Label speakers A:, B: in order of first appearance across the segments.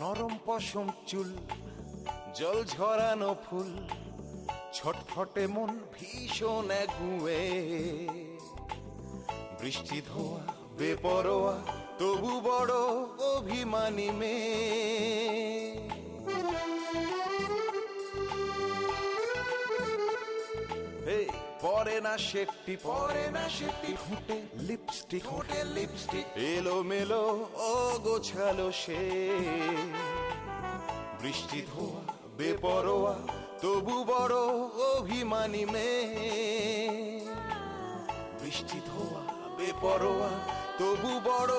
A: নরম পশম চুল, জল ঝরানো ফুল, ছটফটে মন ভীষণ এগুয়ে, বৃষ্টি ধোয়া বেপরোয়া তবু বড় অভিমানী মেয়ে। পরে না সেটি ঠোঁটে লিপস্টিক এলো মেলো অগোছালো সে, বৃষ্টি ধোয়া বেপরোয়া তবু বড় অভিমানী মেয়ে। বৃষ্টি ধোয়া বেপরোয়া তবু বড়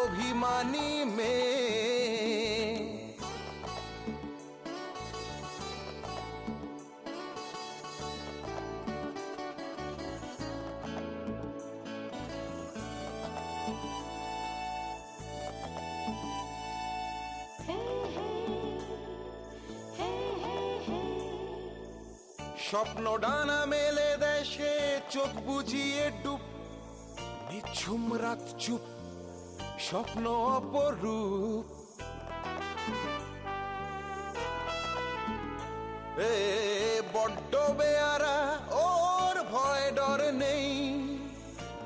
A: অভিমানী মেয়ে। স্বপ্ন ডানা মেলে দেশে চোখ বুঝিয়ে ডুব, নিঝুম রাত চুপ, স্বপ্ন অপরূপ। বড্ড বেয়ারা ওর ভয় ডর নেই,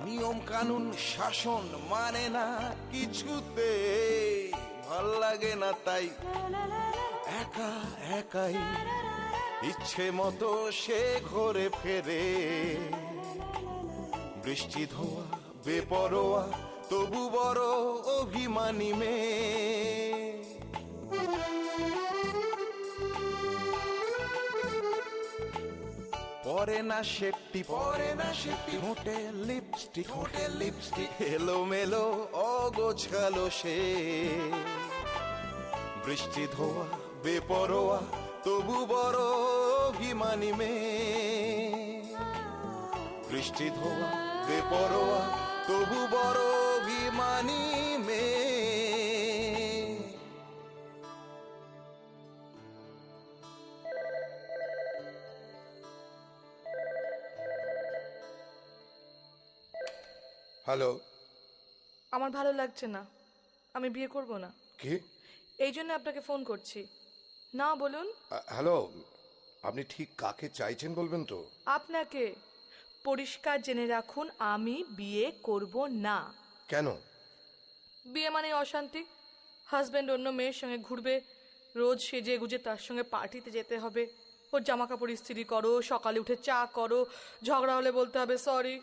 A: নিয়ম কানুন শাসন মানে না কিছুতে, ভাল লাগে না তাই একা একাই ইচ্ছে মতো সে ঘরে ফেরে। বৃষ্টি ধোয়া বেপরোয়া তবু বড় অভিমানী মেয়ে। পরে না সেটি ঠোঁটে লিপস্টিক এলো মেলো অগোছালো সে, বৃষ্টি ধোয়া বেপরোয়া তবু বড় অভিমানী মেয়ে। বৃষ্টি ধোয়া বেপরোয়া তবু বড় অভিমানী মেয়ে।
B: হ্যালো।
C: আমার ভালো লাগছে না, আমি বিয়ে করব না।
B: কি?
C: এই জন্য আপনাকে ফোন করছি। না বলুন।
B: হ্যালো, আপনি ঠিক কাকে চাইছেন বলবেন তো?
C: আপনাকে। পরিষ্কার জেনে রাখুন, আমি বিয়ে করব না।
B: কেন?
C: বিয়ে মানে অশান্তি। হাজব্যান্ড অন্য মেয়ের সঙ্গে ঘুরবে, রোজ সেজে গুজে তার সঙ্গে পার্টিতে যেতে হবে, ওর জামা কাপড় ইস্ত্রি করো, সকালে উঠে চা করো, ঝগড়া হলে বলতে হবে সরি।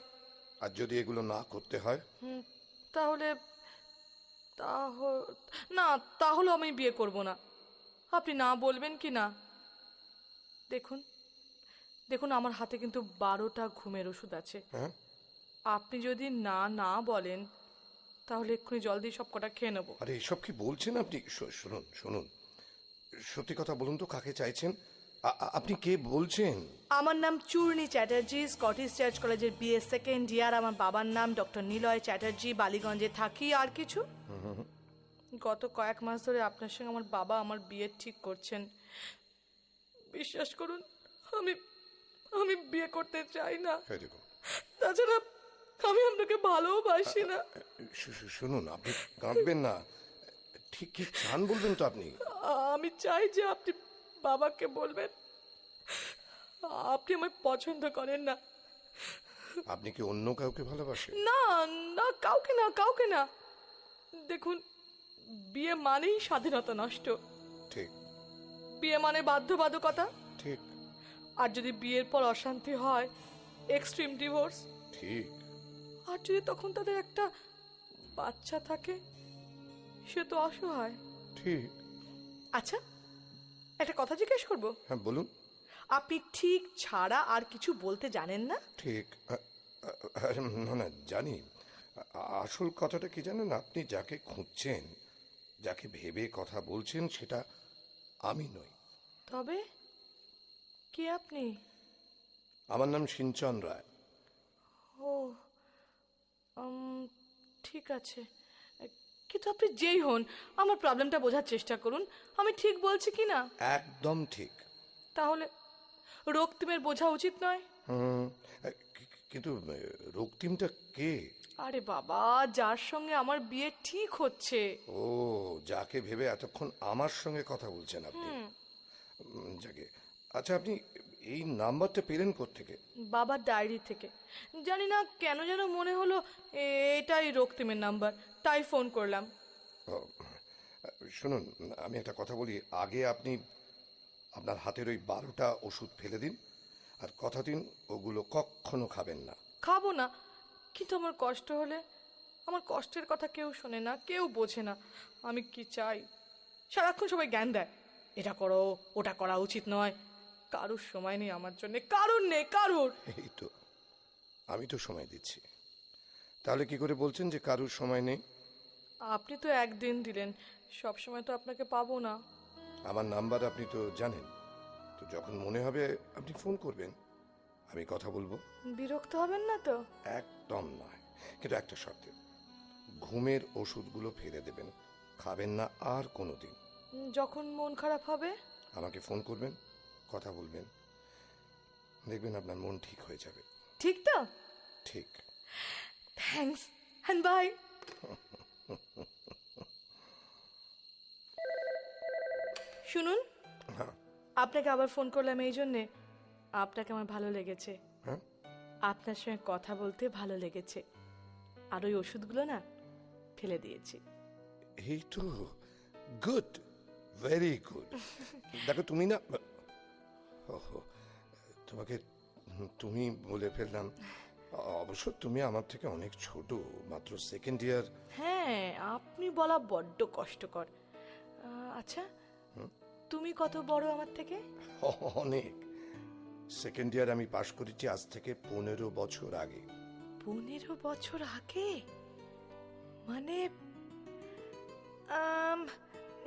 B: আর যদি এগুলো না করতে হয়?
C: তাহলে না, তাহলে আমি বিয়ে করব না। আপনি না বলবেন কি না? দেখুন আমার হাতে কিন্তু 12টা ঘুমের ওষুধ আছে। আপনি যদি না না বলেন তাহলে এক্ষুনি জল দিয়ে সব কটা খেয়ে নেবো।
B: আরে এসব কি বলছেন আপনি? শুনুন, সত্যি কথা বলুন তো, কাকে চাইছেন? আপনি কে বলছেন?
C: আমার নাম চূর্ণী চ্যাটার্জি, স্কটিশ চার্চ কলেজের বিএ সেকেন্ড ইয়ার। আমার বাবার নাম ডক্টর নিলয় চ্যাটার্জি, বালিগঞ্জে থাকি। আর কিছু? গত কয়েক মাস ধরে আপনার সঙ্গে আমার বাবা আমার বিয়ে ঠিক করছেন। বিশ্বাস করুন, আমি বিয়ে করতে চাই না। তাছাড়া আমি আপনাকে ভালোবাসি না।
B: শুনুন, আপনি কাঁদবেন না। ঠিক কি চান বলবেন তো আপনি?
C: আমি চাই যে আপনি বাবাকে বলবেন আপনি আমায় পছন্দ করেন না।
B: আপনি কি অন্য কাউকে ভালোবাসেন?
C: না না, কাউকে না। দেখুন, বিয়ে মানেই স্বাধীনতা নষ্ট।
B: ঠিক।
C: বিয়ে মানে বাধ্যবাধকতা।
B: ঠিক।
C: আর যদি বিয়ের পর অশান্তি হয়, এক্সট্রিম ডিভোর্স।
B: ঠিক।
C: আর যদি তখন তাদের একটা বাচ্চা থাকে, সে তো অসহায়।
B: ঠিক।
C: আচ্ছা, একটা কথা জিজ্ঞেস করবো?
B: হ্যাঁ বলুন।
C: আপনি ঠিক ছাড়া আর কিছু বলতে জানেন না?
B: ঠিক। না জানি। আসল কথাটা কি জানেন? আপনি যাকে খুঁজছেন, যাকে ভেবে কথা বলছেন, সেটা আমি নই।
C: তবে কে আপনি?
B: আমার নাম সিঞ্চন রায়।
C: ও, ঠিক আছে, কিন্তু আপনি যেই হন আমার প্রবলেমটা বোঝার চেষ্টা করুন। আমি ঠিক বলছি কি না?
B: একদম ঠিক।
C: তাহলে রক্তিমের বোঝা উচিত নয়?
B: হুম, কিন্তু রক্তিমটা কে?
C: আরে বাবা, যার সঙ্গে আমার বিয়ে ঠিক হচ্ছে।
B: ও, যাকে ভেবে এতক্ষণ আমার সঙ্গে কথা বলছেন আপনি। যাকে, আচ্ছা, আপনি এই নাম্বারটা পেলেন কোত্থেকে?
C: বাবার ডায়েরি থেকে। জানি না কেন যেন মনে হলো এটাই রক্তিমের নাম্বার, তাই ফোন করলাম।
B: ও, শুনুন, আমি একটা কথা বলি। আগে আপনি আপনার হাতের ওই 12টা ওষুধ ফেলে দিন, আর কথা দিন ওগুলো কখনো খাবেন না।
C: খাবো না, কিন্তু আমার কষ্ট হলে আমার কষ্টের কথা কেউ শোনে না, কেউ বোঝে না। আমি কি চাই? সারাক্ষণ সবাই জ্ঞান দেয়, এটা করো, ওটা করা উচিত নয়। কারুর সময় নেই আমার জন্য, কারুর নেই, কারুর।
B: এই তো, আমি তো সময় দিচ্ছি, তাহলে কি করে বলছেন যে কারুর সময় নেই?
C: আপনি তো একদিন দিলেন, সব সময় তো আপনাকে পাবো না।
B: আমার নাম্বার আপনি তো জানেন, তো যখন মনে হবে আপনি ফোন করবেন, আমি কথা বলবো।
C: বিরক্ত হবেন না তো?
B: একদম নয়, কিন্তু একটা শর্তে, ঘুমের ওষুধগুলো ফেলে দেবেন, খাবেন না আর কোনোদিন।
C: যখন মন খারাপ হবে?
B: আমাকে ফোন করবেন, কথা বলবেন, দেখবেন আপনার মন ঠিক হয়ে যাবে।
C: ঠিক তো?
B: ঠিক।
C: Thanks and bye. শুনুন,
B: হ্যাঁ।
C: আপনাকে আবার ফোন করলাম এই জন্যে, আপনাকে আমার ভালো লেগেছে।
B: হ্যাঁ,
C: আপনার সঙ্গে কথা বলতে ভালো লেগেছে, আর ওই ওষুধগুলো না ফেলে দিয়েছি।
B: এই তো, গুড, ভেরি গুড। দেখো, তুমি না, ওহো, তোমাকে তুমি বলে ফেললাম। অবশ্য তুমি আমার থেকে অনেক ছোট, মাত্র সেকেন্ড ইয়ার।
C: হ্যাঁ, আপনি বলা বড্ড কষ্টকর। আচ্ছা, তুমি কত বড় আমার থেকে?
B: অনেক। সেকেন্ড ইয়ার আমি পাশ করেছি আজ থেকে 15 বছর আগে।
C: 15 বছর আগে? মানে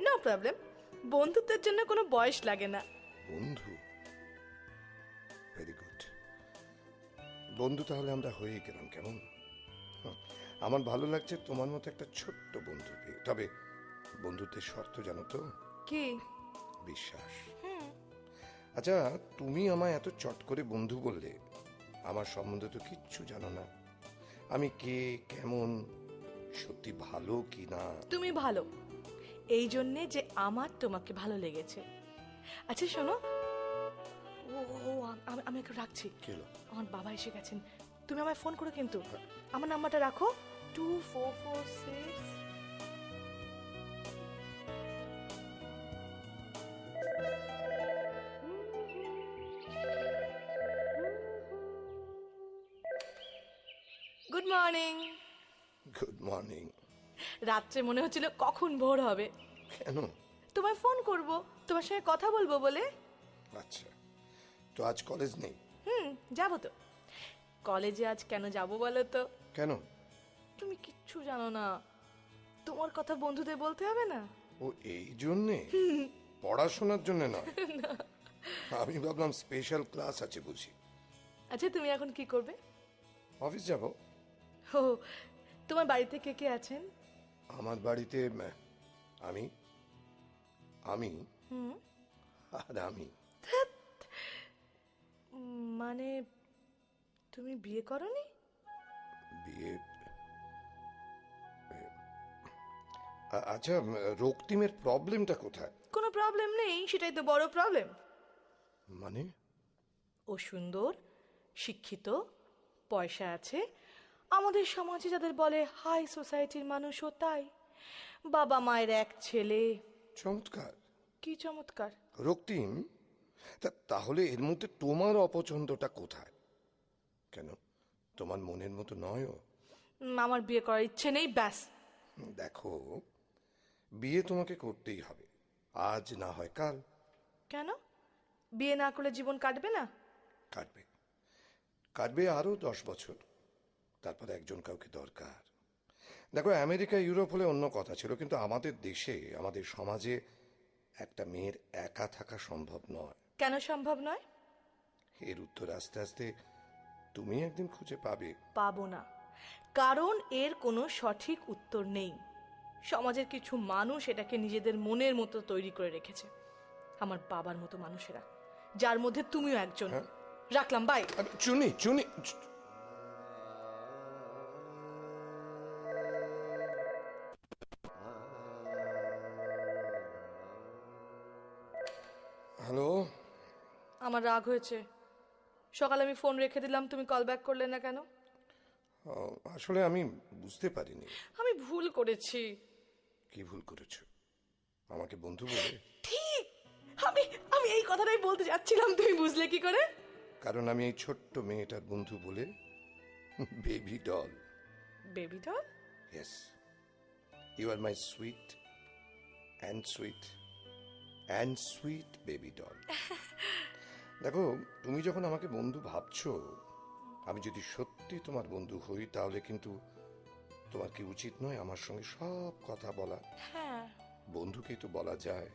C: নো প্রবলেম, বন্ধুত্বের জন্য কোনো বয়স লাগে না।
B: বন্ধু? Very good. বন্ধু তাহলে আমরা হয়েই গেলাম, কেমন? আমার ভালো লাগছে তোমার মতো একটা ছোট্ট বন্ধু পেয়ে। তবে বন্ধুত্বের শর্ত জানো তো?
C: কি?
B: বিশ্বাস। আচ্ছা, তুমি আমায় এত চট করে বন্ধু বললে, আমার সম্বন্ধে তো কিচ্ছু জানো না। আমি কে, কেমন, সত্যি ভালো কি না।
C: তুমি ভালো, এই জন্যে যে আমার তোমাকে ভালো লেগেছে। আচ্ছা শোনো, ও ও, আমি একটু রাখছি,
B: কেলো?
C: আমার বাবা এসে গেছেন। তুমি আমায় ফোন করো কিন্তু, আমার নাম্বারটা রাখো, 2446। Good morning.
B: Good morning.
C: রাত্রে মনে হচ্ছিল কখন ভোর হবে,
B: কেন?
C: তোমায় ফোন করব, তোমার সঙ্গে কথা বলবো বলে।
B: আচ্ছা, তো আজ কলেজ নেই?
C: যাবো তো। কলেজে আজ কেন যাবো বলো তো?
B: কেন?
C: তুমি কিচ্ছু জানো না, তোমার কথা বন্ধুদের বলতে হবে না।
B: ও, এই জন্যে? পড়াশোনার জন্য নয়? আমি ভাবলাম স্পেশাল ক্লাস আছে বুঝি।
C: আচ্ছা, তুমি এখন কি করবে?
B: অফিস যাব।
C: ও, তোমার বাড়িতে কে কে আছেন?
B: আমার বাড়িতে আমি, আমি আর আমি।
C: মানে তুমি বিয়ে করনি?
B: বিয়ে? আচ্ছা, রক্তিমের প্রবলেমটা কোথায়?
C: কোনো প্রবলেম নেই, সেটাই তো বড় প্রবলেম।
B: মানে?
C: ও সুন্দর, শিক্ষিত, পয়সা আছে, আমাদের সমাজে যাদের বলে হাই সোসাইটির মানুষও তাই। বাবা মায়ের এক ছেলে।
B: চমৎকার।
C: কি চমৎকার?
B: রক্তিম, তাহলে এর মধ্যে তোমার অপছন্দটা কোথায়? কেন, তোমার মনের মতো নয় ও?
C: আমার বিয়ে করার ইচ্ছে নেই, ব্যাস।
B: দেখো, বিয়ে তোমাকে করতেই হবে, আজ না হয় কাল।
C: কেন? বিয়ে না করলে জীবন কাটবে না?
B: কাটবে, কাটবে আরো 10 বছর, তারপর একজন কাউকে দরকার। দেখো, আমেরিকা ইউরোপ হলে অন্য কথা ছিল, কিন্তু আমাদের দেশে, আমাদের সমাজে একটা মেয়ের একা থাকা সম্ভব নয়।
C: কেন সম্ভব নয়?
B: এর উত্তর আস্তে আস্তে তুমি একদিন খুঁজে পাবে।
C: পাবো না, কারণ এর কোনো সঠিক উত্তর নেই। সমাজের কিছু মানুষ এটাকে নিজেদের মনের মতো তৈরি করে রেখেছে। আমার বাবার মতো মানুষেরা, যার মধ্যে তুমিও একজন। রাখলাম, বাই।
B: Chuni Chuni hello.
C: আমার রাগ হয়েছে। সকালে আমি ফোন রেখে দিলাম, তুমি কল ব্যাক করলে না কেন?
B: আসলে আমি বুঝতে পারিনি।
C: আমি ভুল করেছি।
B: কি ভুল করেছো? আমাকে বন্ধু বলে?
C: ঠিক, আমি আমি এই কথাটাই বলতে যাচ্ছিলাম, তুমি বুঝলে কি করে?
B: কারণ আমি এই ছোট্ট মেয়েটার বন্ধু বলে। Baby doll.
C: Baby doll?
B: Yes, you are my sweet and sweet and sweet baby doll. দেখো, তুমি যখন আমাকে বন্ধু ভাবছো, আমি যদি সত্যি তোমার বন্ধু হই, তাহলে কিন্তু তোমার কি উচিত নয় আমার সঙ্গে সব কথা বলা?
C: হ্যাঁ।
B: বন্ধুকেই তো বলা যায়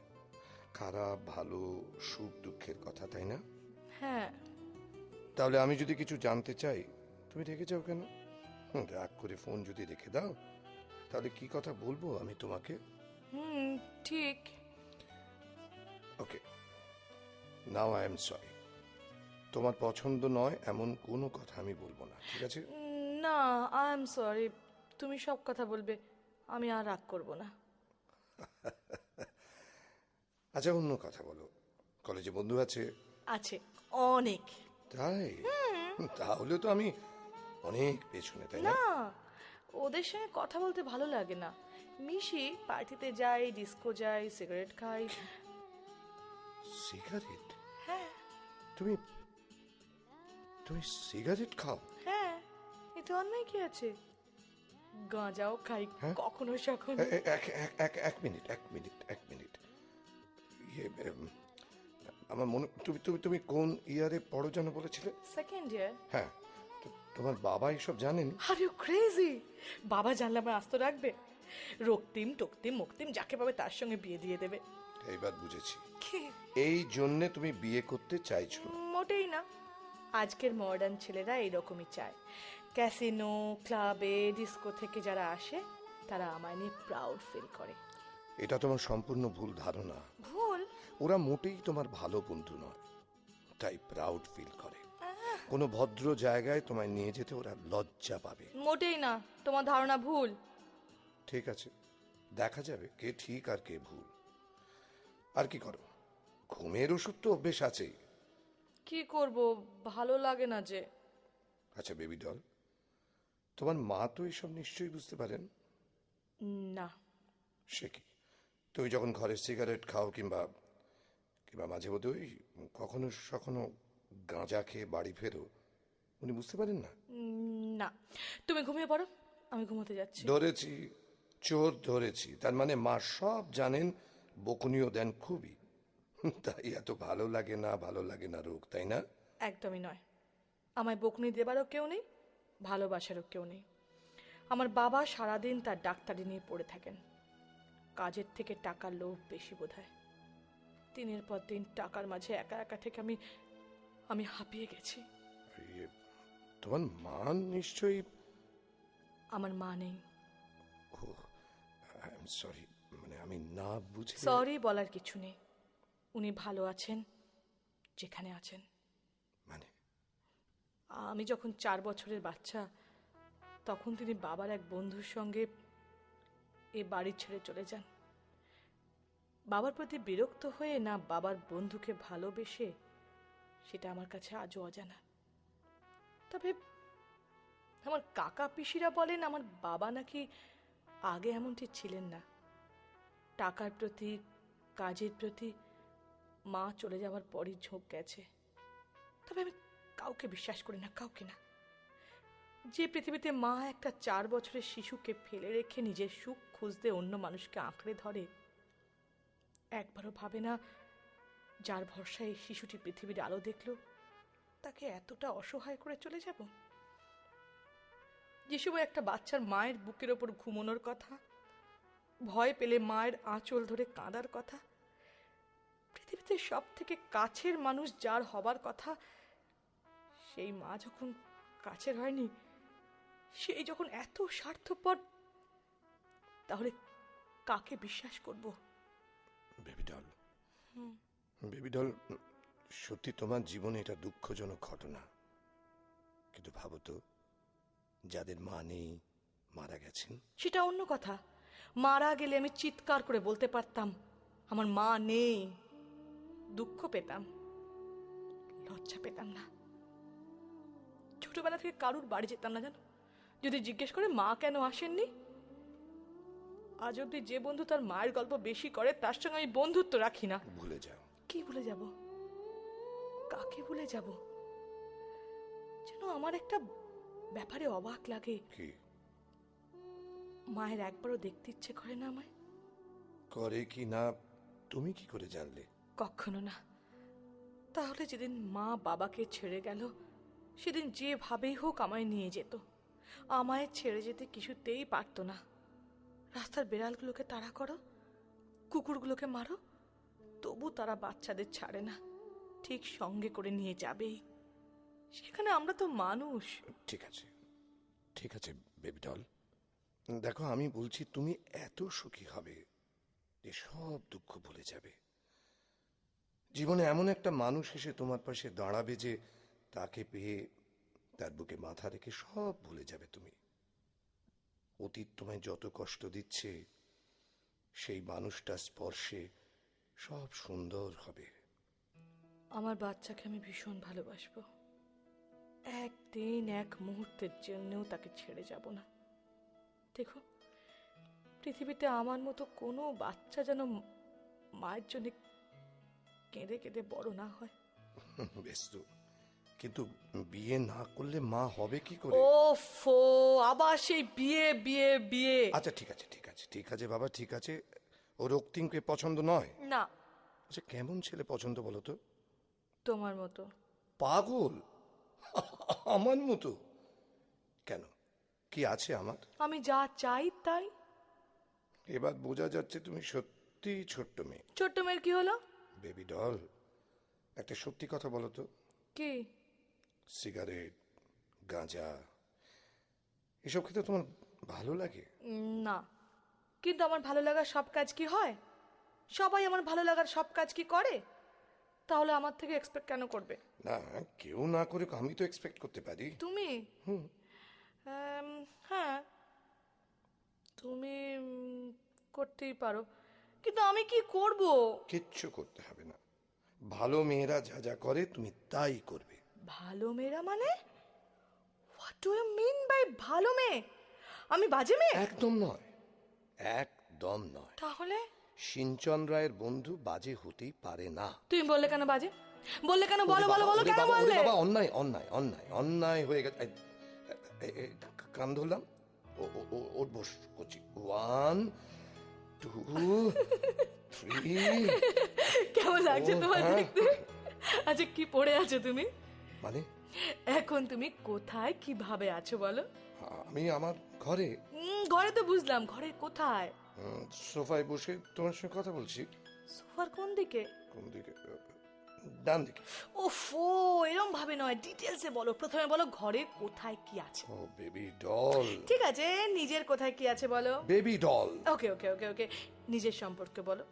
B: খারাপ ভালো সুখ দুঃখের কথা, তাই না?
C: হ্যাঁ।
B: তাহলে আমি যদি কিছু জানতে চাই, তুমি রেখে যাও কেন? রাগ করে ফোন যদি রেখে দাও, তাহলে কি কথা বলবো আমি তোমাকে?
C: ঠিক।
B: ওকে, নাও আই এম সরি। তোমার পছন্দ নয় এমন কোনো কথা আমি বলবো না, ঠিক আছে?
C: না, আই এম সরি। তুমি সব কথা বলবে, আমি আর রাগ করব না।
B: আচ্ছা, অন্য কথা বলো। কলেজে বন্ধু আছে?
C: আছে, অনেক।
B: তাই? তাহলে তো আমি অনেক পেছনে, তাই না?
C: না, ওদের সঙ্গে কথা বলতে ভালো লাগে না। মিশি, পার্টিতে যাই, ডিস্কো যাই, সিগারেট খাই।
B: সিগারেট?
C: হ্যাঁ।
B: তুমি তুমি সিগারেট খাও?
C: হ্যাঁ, এতে অন্যায় কি আছে? গাঁজাও খাই
B: হ্যাঁ?
C: কখনো সখনো।
B: এক মিনিট। ইয়ে, আমার মনে, তুমি তুমি তুমি কোন ইয়ারে পড়ো যেন বলেছিলে?
C: Second year.
B: হ্যাঁ, তো তোমার বাবা এসব জানেন?
C: Are you crazy? বাবা জানলে আমার আস্ত রাখবে? রক্তিম টক্তিম মুক্তিম যাকে পাবে তার সঙ্গে বিয়ে দিয়ে দেবে।
B: এইবার বুঝেছি,
C: কি?
B: এই জন্যে তুমি বিয়ে করতে চাইছো না।
C: মোটেই না। আজকের মডার্ন ছেলেরা এরকমই চায়। ক্যাসিনো, ক্লাবে, ডিস্কো থেকে যারা আসে, তারা আমায় নিয়ে প্রাউড ফিল করে।
B: এটা তোমার সম্পূর্ণ ভুল ধারণা।
C: ভুল?
B: ওরা মোটেই তোমার ভালো বন্ধু নয়, তাই প্রাউড ফিল করে। কোনো ভদ্র জায়গায় তোমায় নিয়ে যেতে ওরা লজ্জা পাবে।
C: মোটেই না, তোমার ধারণা ভুল।
B: ঠিক আছে, দেখা যাবে কে ঠিক আর কে ভুল। আর কি করো? ঘুমের ওষুধ তো অভ্যেস আছেই।
C: কি করব, ভালো লাগে না যে।
B: আচ্ছা বেবি ডল, তোমার মা তো এইসব নিশ্চয়ই বুঝতে পারেন?
C: না।
B: সে কি, তুমি যখন ঘরে সিগারেট খাও কিংবা কিংবা মাঝে মধ্যে ওই কখনো সখনো গাঁজা খেয়ে বাড়ি ফেরো, উনি বুঝতে পারেন না?
C: না, তুমি ঘুমিয়ে পড়ো, আমি ঘুমোতে যাচ্ছি।
B: ধরেছি, চোর ধরেছি। তার মানে মা সব জানেন, বকুনিও দেন খুবই। তাই এত ভালো লাগে না রোগ, তাই না?
C: একদমই নয়। আমায় বকুনি দেবারও কেউ নেই, ভালোবাসারও কেউ নেই। আমার বাবা সারাদিন তার ডাক্তারি নিয়ে পড়ে থাকেন। কাজের থেকে টাকার লোভ বেশি বোধহয়। দিনের পর দিন টাকার মাঝে একা একা থেকে আমি হাঁপিয়ে গেছি।
B: ইয়ে, তোমার মা নিশ্চয়ই।
C: আমার মা নেই।
B: ও, আই এম সরি, মানে আমি না বুঝে।
C: সরি বলার কিছু নেই। উনি ভালো আছেন যেখানে আছেন।
B: মানে
C: আমি যখন 4 বছরের বাচ্চা, তখন তিনি বাবার এক বন্ধুর সঙ্গে এ বাড়ি ছেড়ে চলে যান। বাবার প্রতি বিরক্ত হয়ে না বাবার বন্ধুকে ভালোবেসে, সেটা আমার কাছে আজও অজানা। তবে আমার কাকা পিসিরা বলেন আমার বাবা নাকি আগে এমনটি ছিলেন না। টাকার প্রতি, কাজের প্রতি মা চলে যাওয়ার পরই ঝোঁক গেছে। তবে আমি কাউকে বিশ্বাস করি না, কাউকে না। যে পৃথিবীতে মা একটা 4 বছরের শিশুকে ফেলে রেখে নিজের সুখ খুঁজতে অন্য মানুষকে আঁকড়ে ধরে, একবারও ভাবে না যার ভরসায় এই শিশুটি পৃথিবীর আলো দেখল, তাকে এতটা অসহায় করে চলে যাব। যে সময় একটা বাচ্চার মায়ের বুকের ওপর ঘুমানোর কথা, ভয় পেলে মায়ের আঁচল ধরে কাঁদার কথা, পৃথিবীতে সব থেকে কাছের মানুষ যার হবার কথা, সেই মা যখন কাছের হয়নি, সেই যখন এত স্বার্থপর, তাহলে কাকে বিশ্বাস করব?
B: বেবি ডল, বেবি ডল, সত্যি তোমার জীবনে এটা দুঃখজনক ঘটনা, কিন্তু ভাবো তো, যাদের মা নেই, মারা গেছেন,
C: সেটা অন্য কথা। মারা গেলে আমি চিৎকার করে বলতে পারতাম আমার মা নেই, দুঃখ পেতাম, লজ্জা পেতাম না। ছোটবেলা থেকে কারুর বাড়ি যেতাম না জানো, যদি জিজ্ঞেস করে মা কেন আসেননি। আজ অব্দি যে বন্ধু তার মায়ের গল্প বেশি করে তার সঙ্গে আমি বন্ধুত্ব রাখি না।
B: ভুলে যাও।
C: কি ভুলে যাব? কাকে ভুলে যাব? যেন আমার একটা ব্যাপারে অবাক লাগে,
B: কি
C: মায়ের একবারও দেখতে ইচ্ছে করে না আমায়।
B: করে কি না তুমি কি করে জানলে?
C: কখনো না। তাহলে যেদিন মা বাবাকে ছেড়ে গেল, সেদিন যেভাবেই হোক আমায় নিয়ে যেত। আমায় ছেড়ে যেতে কিছুতেই পারতো না। রাস্তার বেড়ালগুলোকে তাড়া করো, কুকুরগুলোকে মারো, তবু তারা বাচ্চাদের ছাড়ে না, ঠিক সঙ্গে করে নিয়ে যাবেই। সেখানে আমরা তো মানুষ।
B: ঠিক আছে, ঠিক আছে বেবি ডল, দেখো আমি বলছি তুমি এত সুখী হবে যে সব দুঃখ ভুলে যাবে। জীবনে এমন একটা মানুষ এসে তোমার পাশে দাঁড়াবে যে তাকে পেয়ে তার বুকে মাথা রেখে সব ভুলে যাবে তুমি। অতীত তোমায় যত কষ্ট দিচ্ছে, সেই মানুষটার স্পর্শে সব সুন্দর হবে।
C: আমার বাচ্চাকে আমি ভীষণ ভালোবাসবো। একদিন এক মুহূর্তের জন্যও তাকে ছেড়ে যাব না। দেখো, পৃথিবীতে আমার মতো কোনো বাচ্চা যেন মায়ের জন্য কেঁদে কেঁদে বড় না হয়।
B: বেশ তো, কিন্তু বিয়ে না করলে মা হবে কি করে?
C: ওফো, আবার সেই বিয়ে বিয়ে বিয়ে।
B: আচ্ছা ঠিক আছে, ঠিক আছে, ঠিক আছে বাবা, ঠিক আছে। ও রক্তিমকে পছন্দ নয়?
C: না,
B: আচ্ছা কেমন ছেলে পছন্দ বলো তো?
C: তোমার মতো।
B: পাগল? আমার মতো? কেন, কি আছে আমার?
C: আমি যা চাই তাই।
B: এবার বোঝা যাচ্ছে তুমি সত্যি ছোট্ট মেয়ে।
C: ছোট্ট মেয়ের কি হলো?
B: বেবি ডল, একটা সত্যি কথা বলো তো,
C: কি?
B: সিগারেট, গাঁজা, এসব খেতে তোমার ভালো লাগে?
C: না, কিন্তু আমার ভালো লাগার সব কাজ কি হয়? সবাই আমার ভালো লাগার সব কাজ কি করে? তাহলে আমার থেকে এক্সপেক্ট কেন করবে?
B: না, কেউ না করে আমি তো এক্সপেক্ট করতে পারি।
C: তুমি? হ্যাঁ, তুমি করতেই পারো, কিন্তু আমি কি করব?
B: কিচ্ছু করতে হবে না, ভালো মেয়েরা যা যা করে তুমি তাই করবে।
C: ভালো মেয়েরা মানে? What do you mean by ভালো মেয়ে? আমি বাজে মেয়ে?
B: একদম নয়, একদম নয়।
C: তাহলে?
B: সিঞ্চন রায়ের বন্ধু বাজে হতেই পারে না।
C: তুমি বললে কেন বাজে? বললে কেন? বলো বলো বলো,
B: ওরে
C: কেন
B: বাবা, ওরে
C: বললে?
B: বাবা, অন্যায় অন্যায় অন্যায় অন্যায় হয়ে গেছে। কান ধরলাম, ওর বস করছি। 1 2 3।
C: কেমন লাগছে
B: ও,
C: তোমার
B: হ্যাঁ।
C: দেখতে? আচ্ছা, কি পড়ে আছো তুমি?
B: মানে
C: এখন তুমি কোথায় কিভাবে আছো বলো?
B: আমি আমার ঘরে,
C: ঘরে তো বুঝলাম, ঘরে কোথায়?
B: সোফায় বসে তোমার সঙ্গে কথা বলছি।
C: সোফার কোন দিকে?
B: কোন দিকে? ডান দিকে।
C: ওফো, এরম ভাবে নয়, ডিটেলসে বলো। প্রথমে বলো ঘরে কোথায় কি আছে।
B: ও বেবি ডল।
C: ঠিক আছে, নিজের কোথায় কি আছে বলো।
B: Baby doll.
C: ওকে ওকে ওকে ওকে, নিজের সম্পর্কে বলো।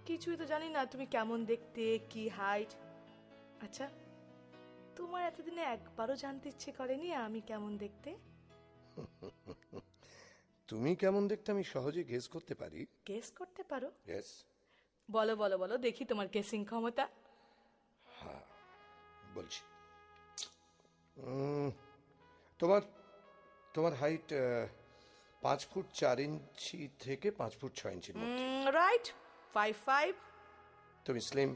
C: কিছুই তো জানি না, তুমি কেমন দেখতে, কি হাইট। আচ্ছা, তোমার এতদিনে একবারও জানতে ইচ্ছে করেনি আমি কেমন দেখতে?
B: তুমি কেমন দেখতে আমি সহজে গেস করতে পারি।
C: গেস করতে পারো?
B: ইয়েস।
C: বলো বলো বলো, দেখি তোমার গেসিং ক্ষমতা।
B: বলছি, তোমার তোমার হাইট 5 ফুট 4 ইঞ্চি থেকে 5 ফুট 6 ইঞ্চির মধ্যে।
C: রাইট, 5'5".
B: তুমি স্লিম,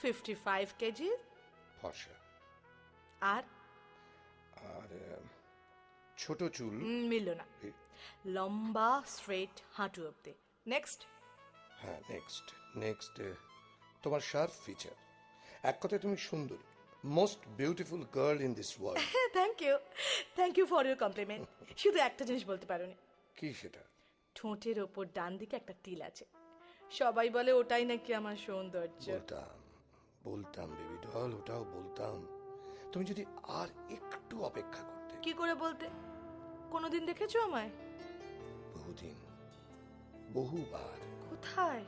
C: 55 কেজি।
B: ফর্সা,
C: আর
B: আর ছোট চুল।
C: মিলল না।
B: এই,
C: লম্বা স্ট্রেট হাঁটু অব্দি। নেক্সট।
B: হ্যাঁ নেক্সট নেক্সট, তোমার শার্প ফিচার। এক কথায় তুমি সুন্দরী, most beautiful girl in this world.
C: Thank you for your compliment. শুধু একটা জিনিস বলতে পারোনি।
B: কি সেটা?
C: ঠোঁটের ওপর ডান দিকে একটা তিল আছে। সবাই বলে ওটাই নাকি আমার সৌন্দর্য।
B: বলতাম বলতাম বেবি ডল, ওটাও বলতাম, তুমি যদি আর একটু অপেক্ষা করতে।
C: কি করে বলতে? কোনোদিন দেখেছো আমায়?
B: বহুদিন, বহুবার।
C: কোথায়?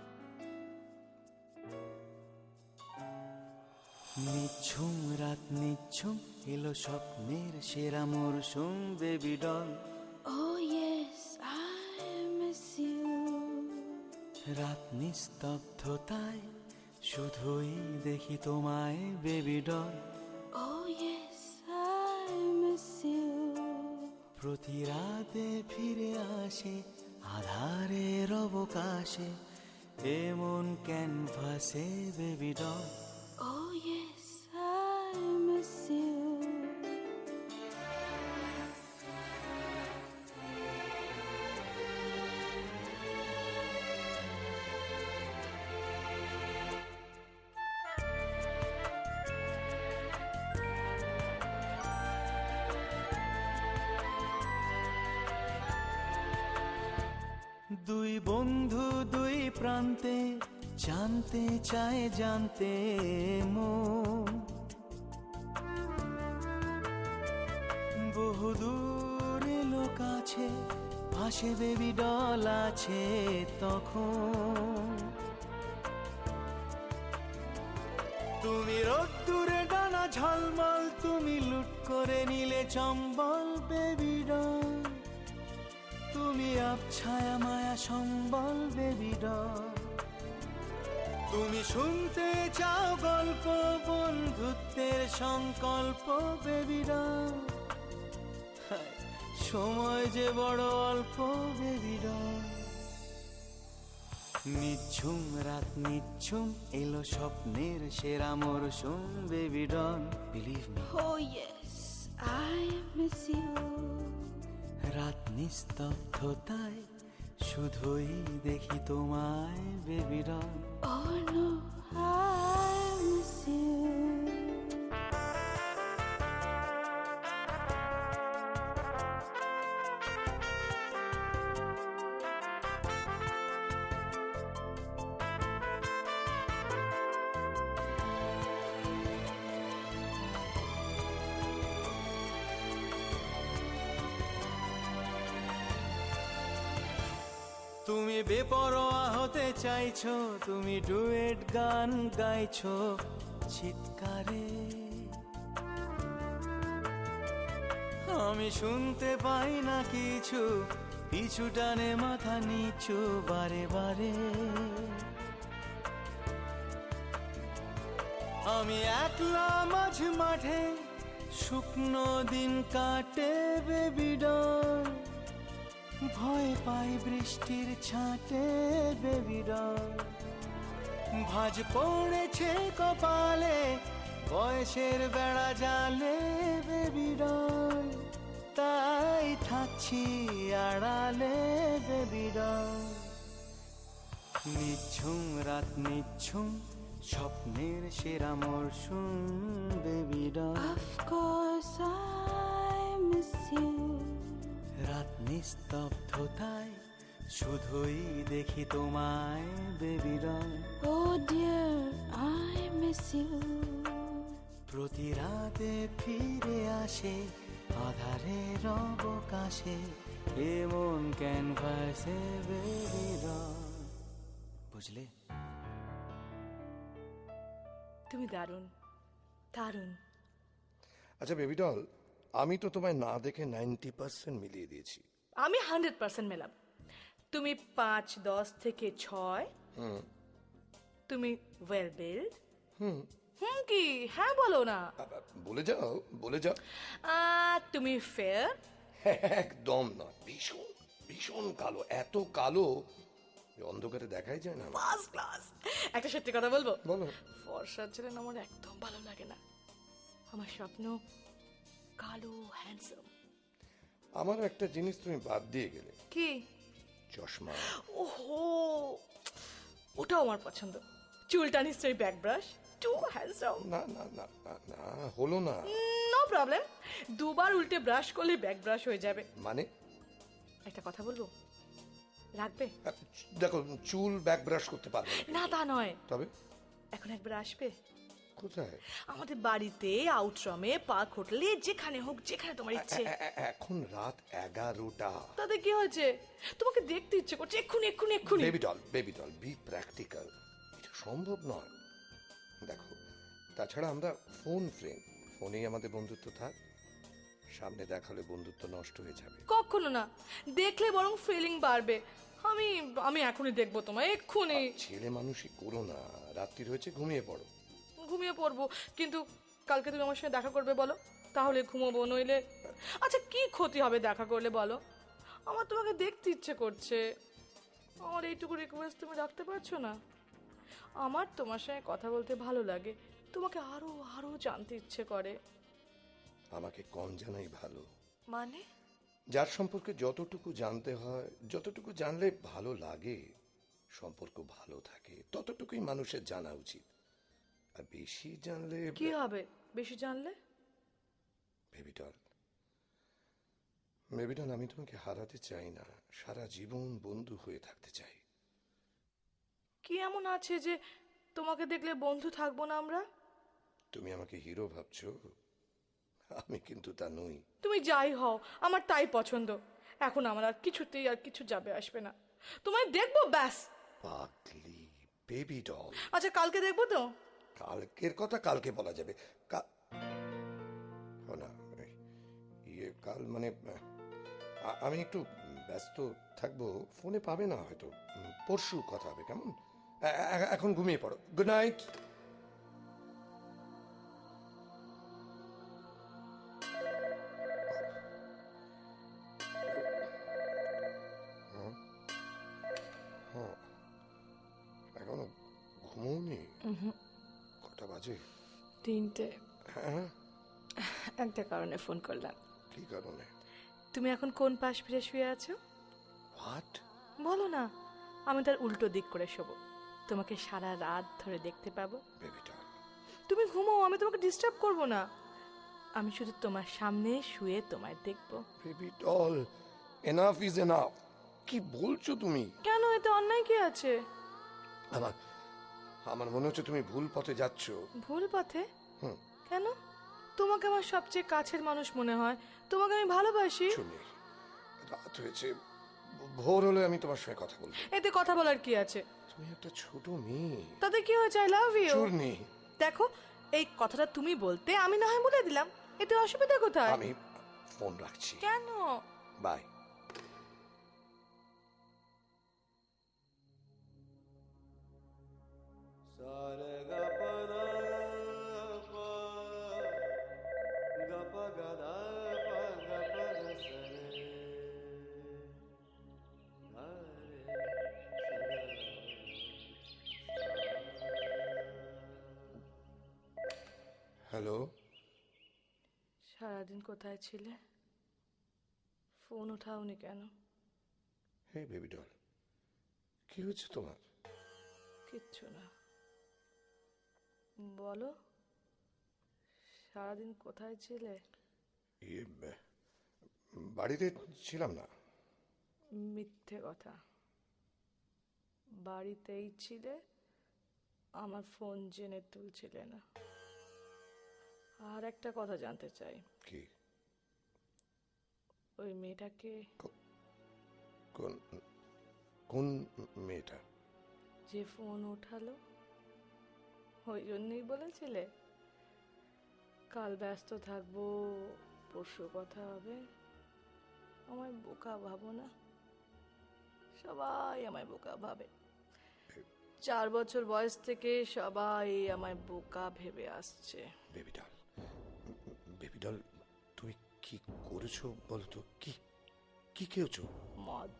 D: নিঝুম রাত নিঝুম এলো স্বপ্নের সেরা মরশুম baby doll
E: Oh yes, I miss you.
D: রাত নিস্তব্ধতায় শুধুই দেখি তোমায় baby doll
E: Oh yes, I miss you.
D: প্রতি রাতে ফিরে আসে আধারের অবকাশে এমন ক্যানভাসে baby doll
E: Oh yes, I miss you.
D: দুই বন্ধু দুই প্রান্তে জানতে চায় জানতে মন বহুদূরে লোক আছে পাশে বেবি ডল আছে তখন তুমি রোদ্দুরে ডানা ঝলমল তুমি লুট করে নিলে চম্বল বেবি ডল তুমি আবছায়া মায়া সম্বল বেবি ডল তুমি শুনতে চাও গল্প বন্ধুত্বের সংকল্প বেবি ডল সময় যে বড় অল্প বেবি ডল নিঝুম রাত নিঝুম এলো স্বপ্নের সেরা মরশুম baby doll believe me
E: Oh yes, I miss you.
D: রাত নিস্তব্ধতায় শুধুই দেখি তোমায় baby doll
E: Oh no, I miss you.
D: তুমি বেপরোয়া হতে চাইছো তুমি ডুয়েট গান গাইছো চিৎকারে আমি শুনতে পাই না কিছু পিছু টানে মাথা নিচু বারে বারে আমি একলা মাঝ মাঠে শুকনো দিন কাটে বেবি ডল ভয় পাই বৃষ্টির ছাঁটে বেবি ডল ভাঁজ পড়েছে কপালে বয়সের বেড়া জালে বেবি ডল তাই থাকছি আড়ালে বেবি ডল নিঝুম রাত নিঝুম স্বপ্নের সেরা মরশুম baby doll
E: Of course, I miss you.
D: রাত নিস্তব্ধতায় শুধুই দেখি তোমায় baby doll
E: Oh dear, I miss you.
D: প্রতি রাতে ফিরে আসে আধারের অবকাশে এমন ক্যানভাসে বেবি ডল বুঝলে
C: তুমি দারুণ দারুণ।
B: আচ্ছা বেবি ডল, আমি তো তোমায় না দেখে 90% মিলিয়ে দিয়েছি।
C: আমি 100% মেলাম। তুমি 5, 10 থেকে 6। তুমি ওয়েল বিল্ড। হুম কি হ্যাঁ বলো না।
B: বলে যাও বলে যাও।
C: তুমি ফেয়ার।
B: একদম নয়, ভীষণ ভীষণ কালো, এত কালো যে অন্ধকারে দেখাই যায় না।
C: First class. একটা সত্যি কথা বলবো?
B: বলো।
C: ফর্সা ছেলে না আমার একদম ভালো লাগে না। আমার স্বপ্ন কালো হ্যান্ডসাম।
B: আমারও একটা জিনিস তুমি বাদ দিয়ে গেলে।
C: কি?
B: চশমা।
C: ওহো, ওটাও আমার পছন্দ। চুলটা নিশ্চয়ই ব্যাক ব্রাশ। Two handsome.
B: না না না না না, হলো না।
C: নো প্রবলেম, দুবার উল্টে ব্রাশ করলে ব্যাক ব্রাশ হয়ে যাবে।
B: মানে
C: একটা কথা বলবো, লাগবে?
B: দেখো, চুল ব্যাক ব্রাশ করতে পারবে না।
C: না তা নয়,
B: তবে
C: এখন একবার আসবে
B: কোথায়?
C: আমাদের বাড়িতে, আউটরামে, পার্ক হোটেলে, যেখানে হোক, যেখানে তোমার ইচ্ছে।
B: এখন রাত 11টা।
C: তাতে কি হয়েছে? তোমাকে দেখতে ইচ্ছে করছে এক্ষুনি এক্ষুনি এক্ষুনি।
B: Baby doll B practical. এটা সম্ভব নয়। দেখো, তাছাড়া আমরা ফোন ফ্রেন্ড, ফোনেই আমাদের বন্ধুত্ব থাক, সামনে দেখালে বন্ধুত্ব নষ্ট হয়ে যাবে।
C: কখনো না, দেখলে বরং ফিলিং বাড়বে। আমি আমি এখনই দেখবো তোমায়, এক্ষুনি।
B: ছেলে মানুষই করো না, রাত্রি হয়েছে, ঘুমিয়ে পড়ো।
C: ঘুমিয়ে পড়বো, কিন্তু কালকে তুমি আমার সঙ্গে দেখা করবে বলো, তাহলে ঘুমোবো। নইলে আচ্ছা কি ক্ষতি হবে দেখা করলে বলো? আমার তোমাকে দেখতে ইচ্ছে করছে। আমার এইটুকু রিকোয়েস্ট তুমি রাখতে পারছো না? আমার তোমার সঙ্গে কথা বলতে ভালো লাগে, তোমাকে আরো আরো জানতে ইচ্ছে করে।
B: আমাকে কম জানাই ভালো।
C: মানে?
B: যার সম্পর্কে যতটুকু জানতে হয়, যতটুকু জানলে ভালো লাগে, সম্পর্ক ভালো থাকে, ততটুকুই মানুষের জানা উচিত। আর বেশি জানলে
C: কি হবে বেশি জানলে?
B: বেবিডল, বেবিডল, আমি তোমাকে হারাতে চাই না, সারা জীবন বন্ধু হয়ে থাকতে চাই।
C: কি এমন আছে যে তোমাকে দেখলে বন্ধু থাকবো না আমরা?
B: তুমি আমাকে হিরো ভাবছো, আমি কিন্তু তা নই।
C: তুমি যাই হও, আমার তাই পছন্দ। এখন আমার আর কিছুতেই আর কিছু যাবে আসবে না, তোমায় দেখবো ব্যাস।
B: পাগলি বেবিডল।
C: আচ্ছা কালকে দেখবো তো?
B: কালকের কথা কালকে বলা যাবে। ও না, ইয়ে কাল মানে আমি একটু ব্যস্ত থাকবো, ফোনে পাবে না হয়তো। পরশু কথা হবে, কেমন? এখন ঘুমিয়ে পড়ো। Good night. এখনো ঘুমোওনি? কটা বাজে?
C: 3টে।
B: হ্যাঁ,
C: একটা কারণে ফোন করলাম।
B: কি কারণে?
C: তুমি এখন কোন পাশ ফিরে শুয়ে আছো?
B: হোয়াট?
C: বলো না, আমি তার উল্টো দিক করে শোবো, তোমাকে সারা রাত ধরে দেখতে পাবো।
B: বেবিটা,
C: তুমি ঘুমো, আমি তোমাকে ডিস্টার্ব করবো না। আমি শুধু তোমার সামনে শুয়ে তোমায় দেখবো।
B: Baby doll, enough is enough. কি বলছো তুমি?
C: কেন, এতে অন্যায় কি আছে?
B: আমার আমার মনে হচ্ছে তুমি ভুল পথে যাচ্ছ।
C: ভুল পথে?
B: হুম।
C: কেন? তোমাকে আমার সবচেয়ে কাছের মানুষ মনে হয়, তোমাকে আমি ভালোবাসি।
B: শুনি, রাত হয়েছে, ভোর হলে আমি তোমার সঙ্গে কথা বলবো।
C: এতে কথা বলার কি আছে?
B: তুমি একটা ছোট মেয়ে।
C: তাতে কি হয়েছে? I love you.
B: চূর্ণী,
C: দেখো, এই কথাটা তুমি বলতে, আমি না হয় বলে দিলাম, এতে অসুবিধা কোথায়?
B: আমি ফোন রাখছি।
C: কেন?
B: বাই। হ্যালো।
C: সারাদিন কোথায় ছিলে? ফোন ওঠাওনি কেন?
B: হে বেবিডল, কি হয়েছে তোমার?
C: কিচ্ছু না, বলো। সারাদিন কোথায় ছিলে?
B: ইয়ে, বাড়িতে ছিলাম না।
C: মিথ্যে কথা। বাড়িতেই ছিলে, আমার ফোন জেনে তুলছিলে না। আর একটা কথা জানতে চাই,
B: কি?
C: ওই মেয়েটাকে,
B: কোন কোন মেয়েটা?
C: যে ফোন ওঠালো, ওই জন্যই বলেছিলে কাল ব্যস্ত থাকবো, পরশু কথা হবে। আমায় বোকা ভাবো না? সবাই আমায় বোকা ভাবে। 4 বছর বয়স থেকে সবাই আমায় বোকা ভেবে আসছে।
B: বেবিডল, বেবিডল, তুমি কি করেছো বলো তো? কি কি খেয়েছো?
C: মদ,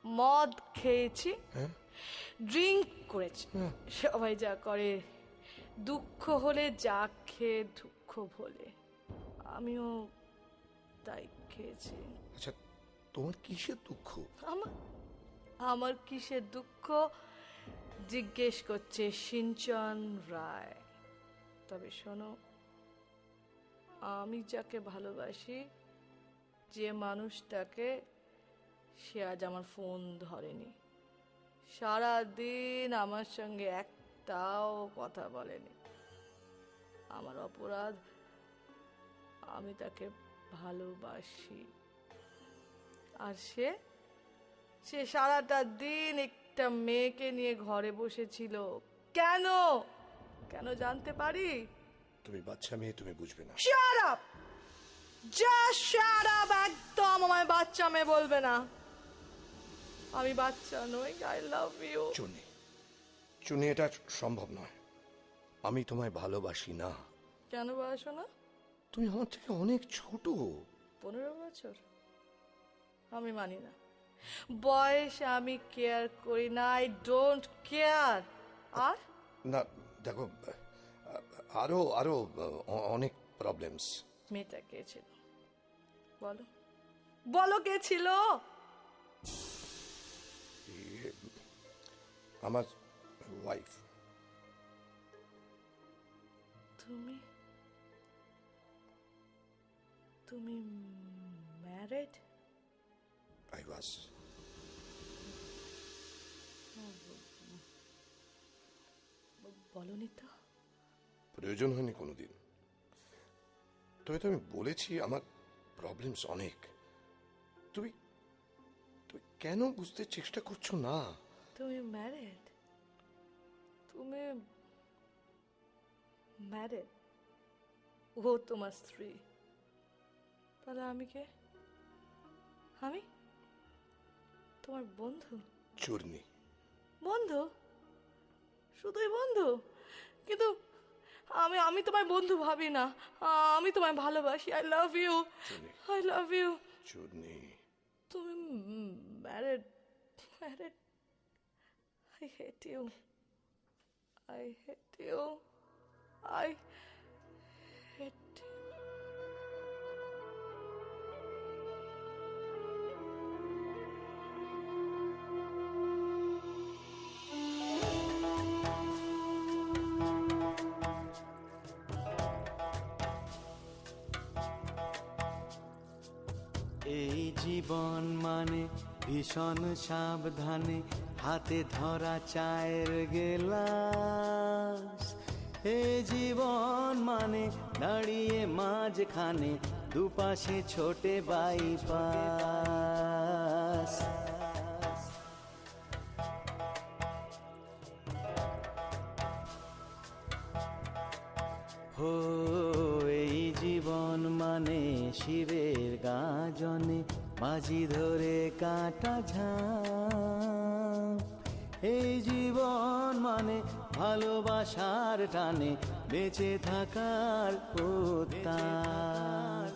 C: মদ খেয়েছি,
B: হ্যাঁ,
C: ড্রিঙ্ক করেছি, সবাই যা করে। দুঃখ হলে যা খেয়ে দুঃখ ভোলে, আমিও তাই খেয়েছি।
B: আচ্ছা, তোমার কিসের দুঃখ?
C: আমার আমার কিসের দুঃখ জিজ্ঞেস করছে সিঞ্চন রায়। তবে শোনো, আমি যাকে ভালোবাসি, যে মানুষটাকে, সে আজ আমার ফোন ধরেনি, সারাদিন আমার সঙ্গে একটাও কথা বলেনি। আমার অপরাধ, আমি তাকে ভালোবাসি। আর সে সারাটা দিন একটা মেয়েকে নিয়ে ঘরে বসেছিল। কেন? কেন জানতে পারি?
B: তুমি বাচ্চা মেয়ে, তুমি বুঝবে না।
C: Shut up! Just shut up! একদম আমায় বাচ্চা মেয়ে বলবে না। আমি বাচ্চা নই। I love you.
B: চুনি, চুনি, এটা সম্ভব নয়। আমি তোমায় ভালোবাসি না।
C: কেন বাসো না?
B: তুমি আমার থেকে অনেক ছোট।
C: 15 বছর? আমি মানি না। বয়সে আমি কেয়ার করি না। I don't care. আর
B: না, দেখো, আরো আরো অনেক প্রবলেমস।
C: মেয়েটা কে ছিল বলো? বলো কে ছিল?
B: আমার ওয়াইফ।
C: তুমি তুমি ম্যারিড?
B: I was.
C: বলনি তো।
B: প্রয়োজন হয়নি কোনোদিন। তবে তো আমি বলেছি আমার প্রবলেমস অনেক। তুমি তুমি কেন বুঝতে চেষ্টা করছো না?
C: তুমি ম্যারিড? তুমি ম্যারিড? ও তোমার স্ত্রী? তাহলে আমি কে? আমি তোমার বন্ধু।
B: চূর্ণী।
C: বন্ধু? শুধুই বন্ধু? কিন্তু আমি আমি তোমায় বন্ধু ভাবি না। আমি তোমায় ভালোবাসি। I love you.
B: Churni,
C: I love you.
B: Churni.
C: তুমি married? Married? I hate you. I hate you. I hate you.
D: এই জীবন মানে ভীষণ সাবধানে হাতে ধরা চায়ের গেলাস। এই জীবন মানে দাঁড়িয়ে মাঝখানে দুপাশে ছোটে বাইপাস। হো এই জীবন মানে শিবের গাজনে বাজি ধরে কাটা ঝাঁপ। এই জীবন মানে ভালোবাসার টানে বেঁচে থাকার উদ্যান।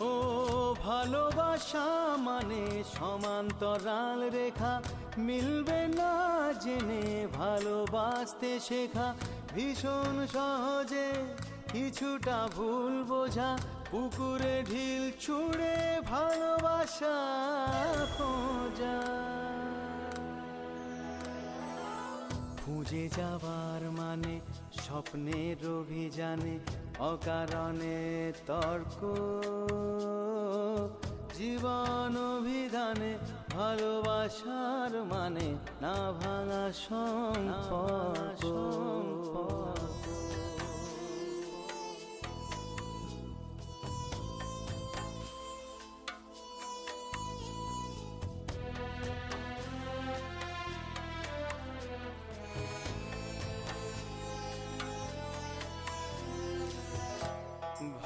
D: ও ভালোবাসা মানে সমান্তরাল রেখা, মিলবে না জেনে ভালোবাসতে শেখা। ভীষণ সহজে কিছুটা ভুল বোঝা, পুকুরে ঢিল ছুঁড়ে ভালোবাসা খোঁজা। খুঁজে যাবার মানে স্বপ্নের অভিযানে অকারণে তর্ক। জীবন অভিধানে ভালোবাসার মানে না ভাঙা সম্পর্ক।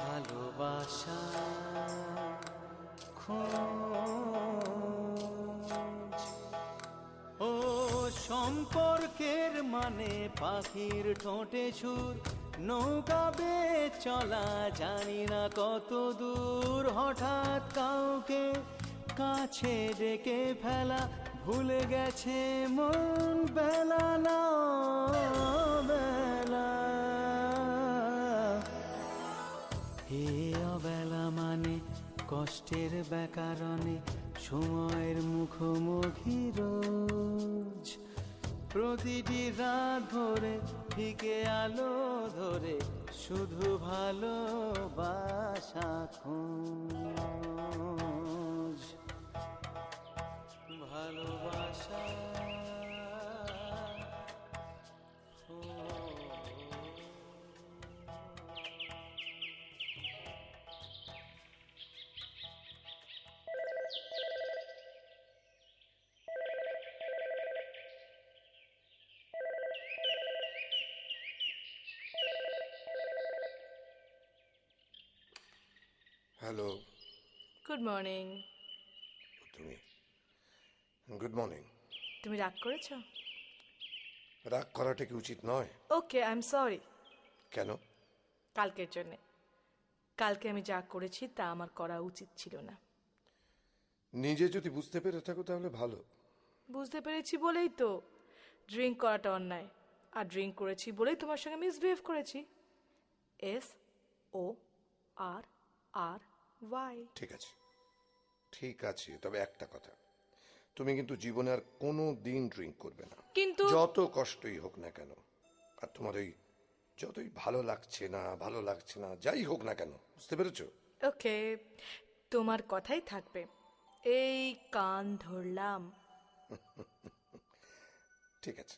D: ভালোবাসা খোঁজ। ও সম্পর্কের মানে পাখির ঠোঁটে সুর, নৌকা বেয়ে চলা জানি না কত দূর। হঠাৎ কাউকে কাছে ডেকে ফেলা, ভুলে গেছে মন বেলা না বেলা। হে অবেলা মানে কষ্টের ব্যাকরণে সময়ের মুখোমুখি রোজ। প্রতিটি রাত ভরে ফিকে আলো ধরে শুধু ভালোবাসা খোঁজ। ভালোবাসা
B: হ্যালো,
C: গুড মর্নিং।
B: তুমি? Good morning.
C: তুমি রাগ করেছো?
B: রাগ করাটা কি উচিত নয়?
C: ওকে, আই এম সরি।
B: কেন?
C: কালকের জন্যে। কালকে আমি যা করেছি তা আমার করা উচিত ছিল না।
B: নিজে যদি বুঝতে পেরে থাকো তাহলে ভালো।
C: বুঝতে পেরেছি বলেই তো ড্রিঙ্ক করাটা অন্যায়, আর ড্রিঙ্ক করেছি বলেই তোমার সঙ্গে মিসবিহেভ করেছি। SORRY।
B: ঠিক আছে, ঠিক আছে, তবে একটা কথা, তুমি কিন্তু জীবনে আর কোনো দিন ড্রিঙ্ক করবে না,
C: কিন্তু
B: যত কষ্টই হোক না কেন। আর তোমার ওই যতই ভালো লাগছে না যাই হোক না কেন, বুঝতে পেরেছো?
C: ওকে, তোমার কথাই থাকবে। এই কান ধরলাম।
B: ঠিক আছে।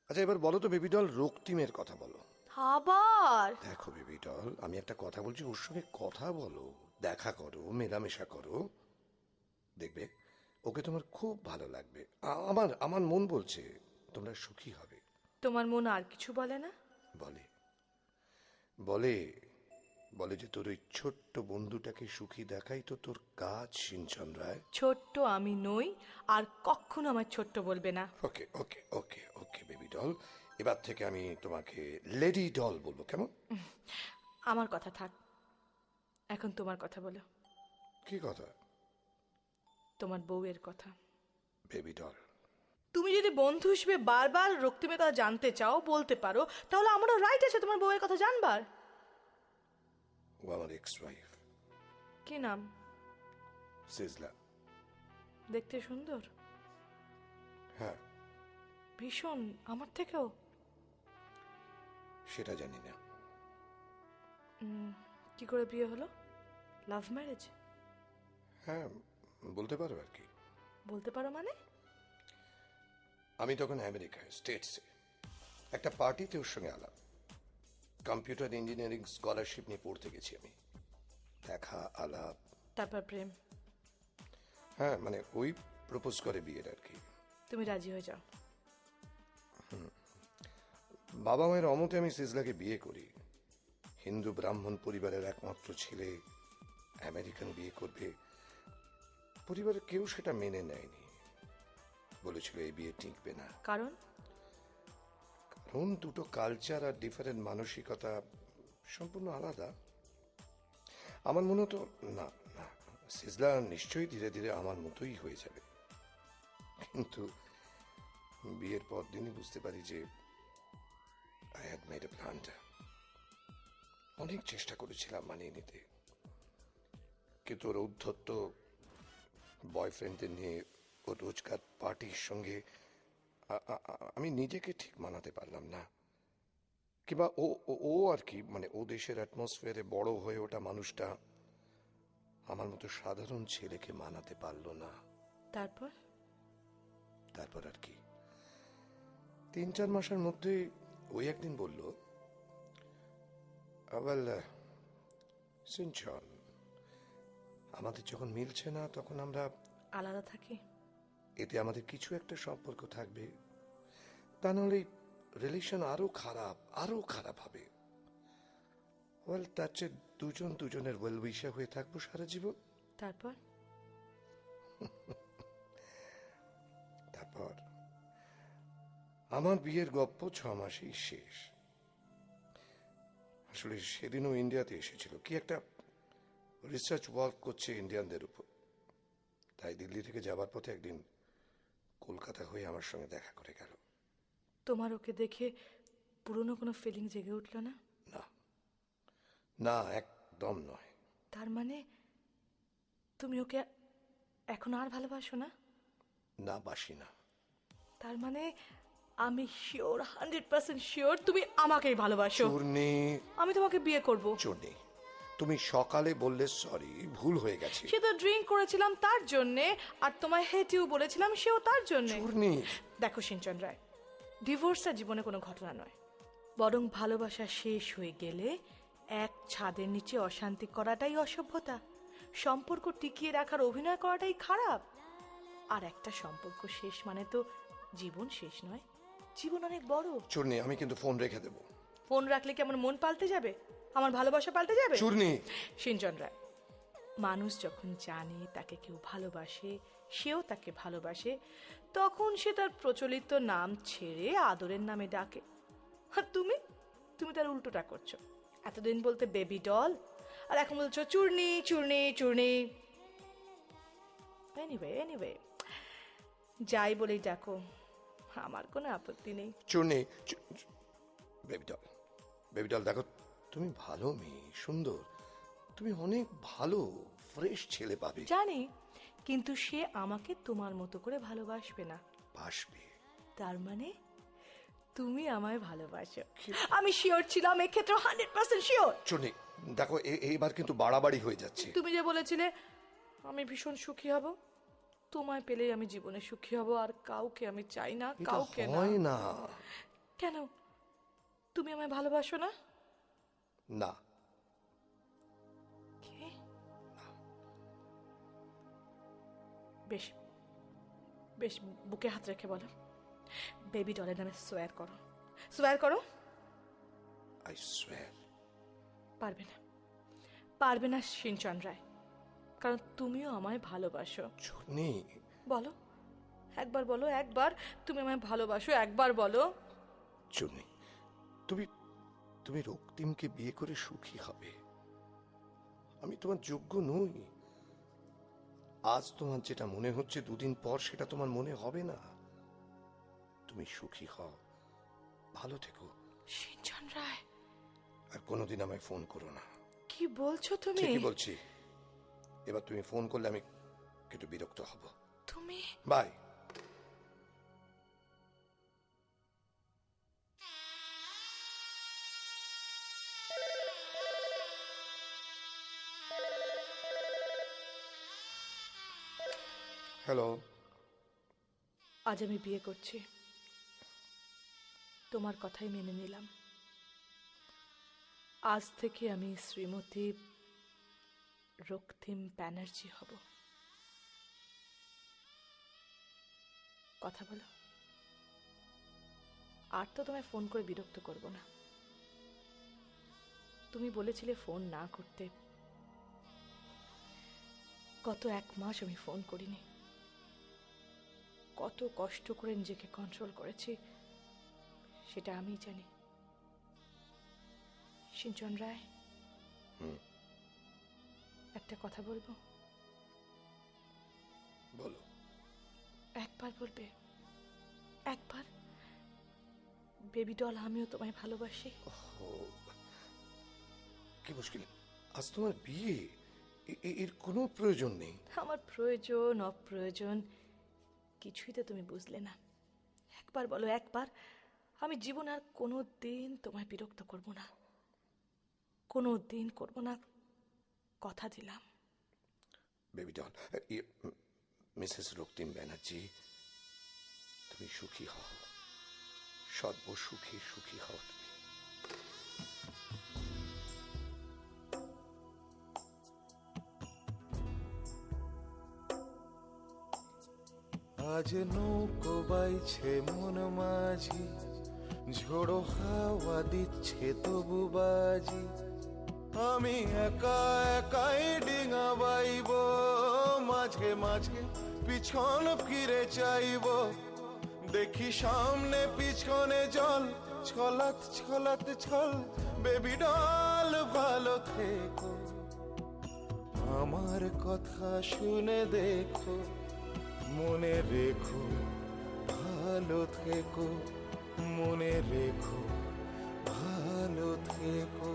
B: আচ্ছা এবার বলো তো বেবি ডল, রক্তিমের কথা বলো।
C: আবার
B: দেখো বেবি ডল, আমি একটা কথা বলছি, ওর সঙ্গে কথা বলো, দেখা করো, মেলামেশা করো, দেখবে ওকে তোমার খুব ভালো লাগবে। আমার আমার মন বলছে তোমরা সুখী হবে।
C: তোমার মন আর কিছু বলে না?
B: বলে বলে বলে যে তোর ওই ছোট্ট বন্ধুটাকে সুখী দেখাই তো তোর কাজ, সিঞ্চন রায়।
C: ছোট্ট আমি নই, আর কখনো আমার ছোট্ট বলবে না।
B: ওকে ওকে ওকে ওকে বেবি ডল, এবার থেকে আমি তোমাকে লেডি ডল বলবো, কেমন?
C: আমার কথা থাক, এখন তোমার কথা বলো।
B: কি কথা?
C: তোমার বউয়ের কথা।
B: বেবি ডল,
C: তুমি যদি বন্ধু হিসেবে বারবার রক্তিমের কথা জানতে চাও, বলতে পারো, তাহলে আমারও রাইট আছে তোমার বউয়ের কথা জানবার।
B: ও আমার এক্স ওয়াইফ
C: কি নাম?
B: সিজলা।
C: দেখতে সুন্দর?
B: হ্যাঁ,
C: ভীষণ, আমার থেকেও।
B: সেটা জানি না।
C: কি করে বিয়ে হলো? Love marriage?
B: হ্যাঁ, বলতে পারো আর কি।
C: বলতে পারো মানে?
B: আমি তখন আমেরিকায় স্টেটসে একটা পার্টিতে ওর সঙ্গে আলাপ, কম্পিউটার ইঞ্জিনিয়ারিং স্কলারশিপ নিয়ে পড়তে গেছি আমি। দেখা, আলাপ,
C: তারপর প্রেম।
B: হ্যাঁ মানে ওই প্রপোজ করে বিয়ের আর কি।
C: তুমি রাজি হয়ে যাও।
B: বাবা মায়ের অমতে আমি সিজলাকে বিয়ে করি। হিন্দু ব্রাহ্মণ পরিবারের একমাত্র ছেলে, আমেরিকান বিয়ে করবে। পরিবারের কেউ সেটা মেনে নেয়নি, বলেছিল এই বিয়ে টিকবে না।
C: কারণ?
B: কারণ দুটো কালচার আর ডিফারেন্ট মানসিকতা সম্পূর্ণ আলাদা। আমার মনে হতো না না, সিজলা নিশ্চয়ই ধীরে ধীরে আমার মতোই হয়ে যাবে। কিন্তু বিয়ের পর দিনই বুঝতে পারি যে I had made a blunder. অনেক চেষ্টা করেছিলাম মানিয়ে নিতে, কিন্তু ওর উদ্ধত্ত বয়ফ্রেন্ডদের নিয়ে ওর রোজকার পার্টির সঙ্গে আমি নিজেকে ঠিক মানাতে পারলাম না। কিংবা ও ও আর কি, মানে ও দেশের অ্যাটমসফিয়ারে বড় হয়ে ওঠা মানুষটা আমার মতো সাধারণ ছেলেকে মানাতে পারলো না।
C: তারপর?
B: তারপর আর কি, 3-4 মাসের মধ্যে ওই একদিন বলল, ওয়েল সিনচন, আমাদের যখন মিলছে না তখন আমরা
C: আলাদা থাকি।
B: এতে আমাদের কিছু একটা সম্পর্ক থাকবে, তা নাহলে রিলেশন আরো খারাপ হবে। ওয়েল তার চেয়ে দুজন দুজনের ওয়েল উইশার হয়ে থাকবো সারা জীবন।
C: তারপর?
B: তারপর আমার বিয়ের গপ্প 6 মাসেই শেষ। আসলে সেদিনও ইন্ডিয়াতে এসেছিল, কি একটা রিসার্চ ওয়ার্ক করছে ইন্ডিয়ানদের উপর। তাই দিল্লি থেকে যাবার পথে একদিন কলকাতা হয়ে আমার সঙ্গে দেখা করে গেল।
C: তোমার ওকে দেখে পুরনো কোনো ফিলিং জেগে উঠলো না?
B: না না, একদম নয়।
C: তার মানে তুমি ওকে এখন আর ভালোবাসো না?
B: না, বাসি না।
C: তার মানে আমি শিওর, 100% শিওর তুমি আমাকেই ভালোবাসো।
B: চূর্ণি,
C: আমি তোমাকে বিয়ে করব।
B: চূর্ণি, তুমি সকালে বললে সরি, ভুল হয়ে গেছে।
C: সে তো ড্রিঙ্ক করেছিলাম তার জন্যে, আর তোমায় হেটিও বলেছিলাম সেও তার জন্যে।
B: চূর্ণী,
C: দেখো সিঞ্চন রায়, ডিভোর্সটা জীবনে কোনো ঘটনা নয়, বরং ভালোবাসা শেষ হয়ে গেলে এক ছাদের নিচে অশান্তি করাটাই অসভ্যতা, সম্পর্ক টিকিয়ে রাখার অভিনয় করাটাই খারাপ। আর একটা সম্পর্ক শেষ মানে তো জীবন শেষ নয়, জীবন অনেক বড়।
B: চূর্ণী, আমি কিন্তু ফোন রেখে দেবো।
C: ফোন রাখলে কি আমার মন পাল্টে যাবে, আমার ভালোবাসা পাল্টে যাবে?
B: চূর্ণী,
C: সিঞ্চন রায়, মানুষ যখন জানে তাকে কেউ ভালোবাসে, সেও তাকে ভালোবাসে, তখন সে তার প্রচলিত নাম ছেড়ে আদরের নামে ডাকে। আর তুমি তুমি তার উল্টোটা করছো। এতদিন বলতে বেবি ডল, আর এখন বলছো চূর্ণি চূর্ণি চূর্ণি। এনিওয়ে যাই বলেই ডাকো, আমার কোনো আপত্তি নেই।
B: চূর্ণী, বেবিডল, বেবিডল, দেখো তুমি ভালো মেয়ে, সুন্দর, তুমি অনেক ভালো ফ্রেশ ছেলে পাবে।
C: জানি, কিন্তু সে আমাকে তোমার মতো করে ভালোবাসবে না।
B: বাসবে।
C: তার মানে তুমি আমায় ভালোবাসো। আমি শিওর ছিলাম, এক্ষেত্রে 100% শিওর।
B: চূর্ণী, দেখো এইবার কিন্তু বাড়াবাড়ি হয়ে যাচ্ছে।
C: তুমি যে বলেছিলে আমি ভীষণ সুখী হব, তোমায় পেলেই আমি জীবনে সুখী হব, আর কাউকে আমি চাই না,
B: এটা
C: কাউকে না।
B: হয় না।
C: কেন, তুমি আমায় ভালোবাসো না?
B: না।
C: কে? বেশ বেশ, বুকে হাত রেখে বলো, বেবি ডলের নামে সোয়ার করো, সোয়ার করো।
B: I swear.
C: পারবে না, পারবে না সিঞ্চন রায়, কারণ তুমিও আমায় ভালোবাসো।
B: চূর্ণী,
C: বলো, একবার বলো, একবার তুমি আমায় ভালোবাসো, একবার বলো।
B: চূর্ণী, তুমি তুমি রক্তিমকে বিয়ে করে সুখী হবে। আমি তোমার যোগ্য নই। আজ তোমার যেটা মনে হচ্ছে, দুদিন পর সেটা তোমার মনে হবে না। তুমি সুখী হও, ভালো থেকো,
C: সিঞ্চন রায়,
B: আর কোনোদিন আমায় ফোন করো না।
C: কি বলছো তুমি?
B: ঠিকই বলছি। এবার তুমি ফোন করলে আমি একটু বিরক্ত হব।
C: তুমি
B: বাই। হ্যালো।
C: আজ আমি বিয়ে করছি, তোমার কথাই মেনে নিলাম। আজ থেকে আমি শ্রীমতী রক্তিম ব্যানার্জি হব। কথা বলো, আর তো তোমায় ফোন করে বিরক্ত করব না। তুমি বলেছিলে ফোন না করতে, গত 1 মাস আমি ফোন করিনি। কত কষ্ট করে নিজেকে কন্ট্রোল করেছি সেটা আমিই জানি। সিঞ্চন রায়, একটা কথা বলবো?
B: বলো।
C: একবার বলবে, একবার? বেবি ডল, আমিও তোমায় ভালোবাসি।
B: ও, কি মুশকিল, আজ তোমার বিয়ে, এর কোনো প্রয়োজন নেই।
C: আমার প্রয়োজন অপ্রয়োজন কিছুই তো তুমি বুঝলে না। একবার বলো, একবার। আমি জীবন আর কোনো দিন তোমায় বিরক্ত করব না, কোনো দিন করব না, কথা দিলাম।
B: বেবি ডল, মিসেস রক্তিম ব্যানার্জি, তুমি সুখী হও, সর্বসুখী সুখী হও তুমি।
A: আজ নৌকো বাইছে মন মাঝি, ঝোড়ো হাওয়া দিচ্ছে তবু বাজি, আমি একা একাই ডিঙা বাইব, মাঝে মাঝে পিছন ফিরে চাইব, দেখি সামনে পিছনে জল, ছলাত ছলাত ছল, বেবি ডল ভালো থেকো, আমার কথা শুনে দেখো, মনে রেখো ভালো থেকো, মনে রেখো ভালো থেকো।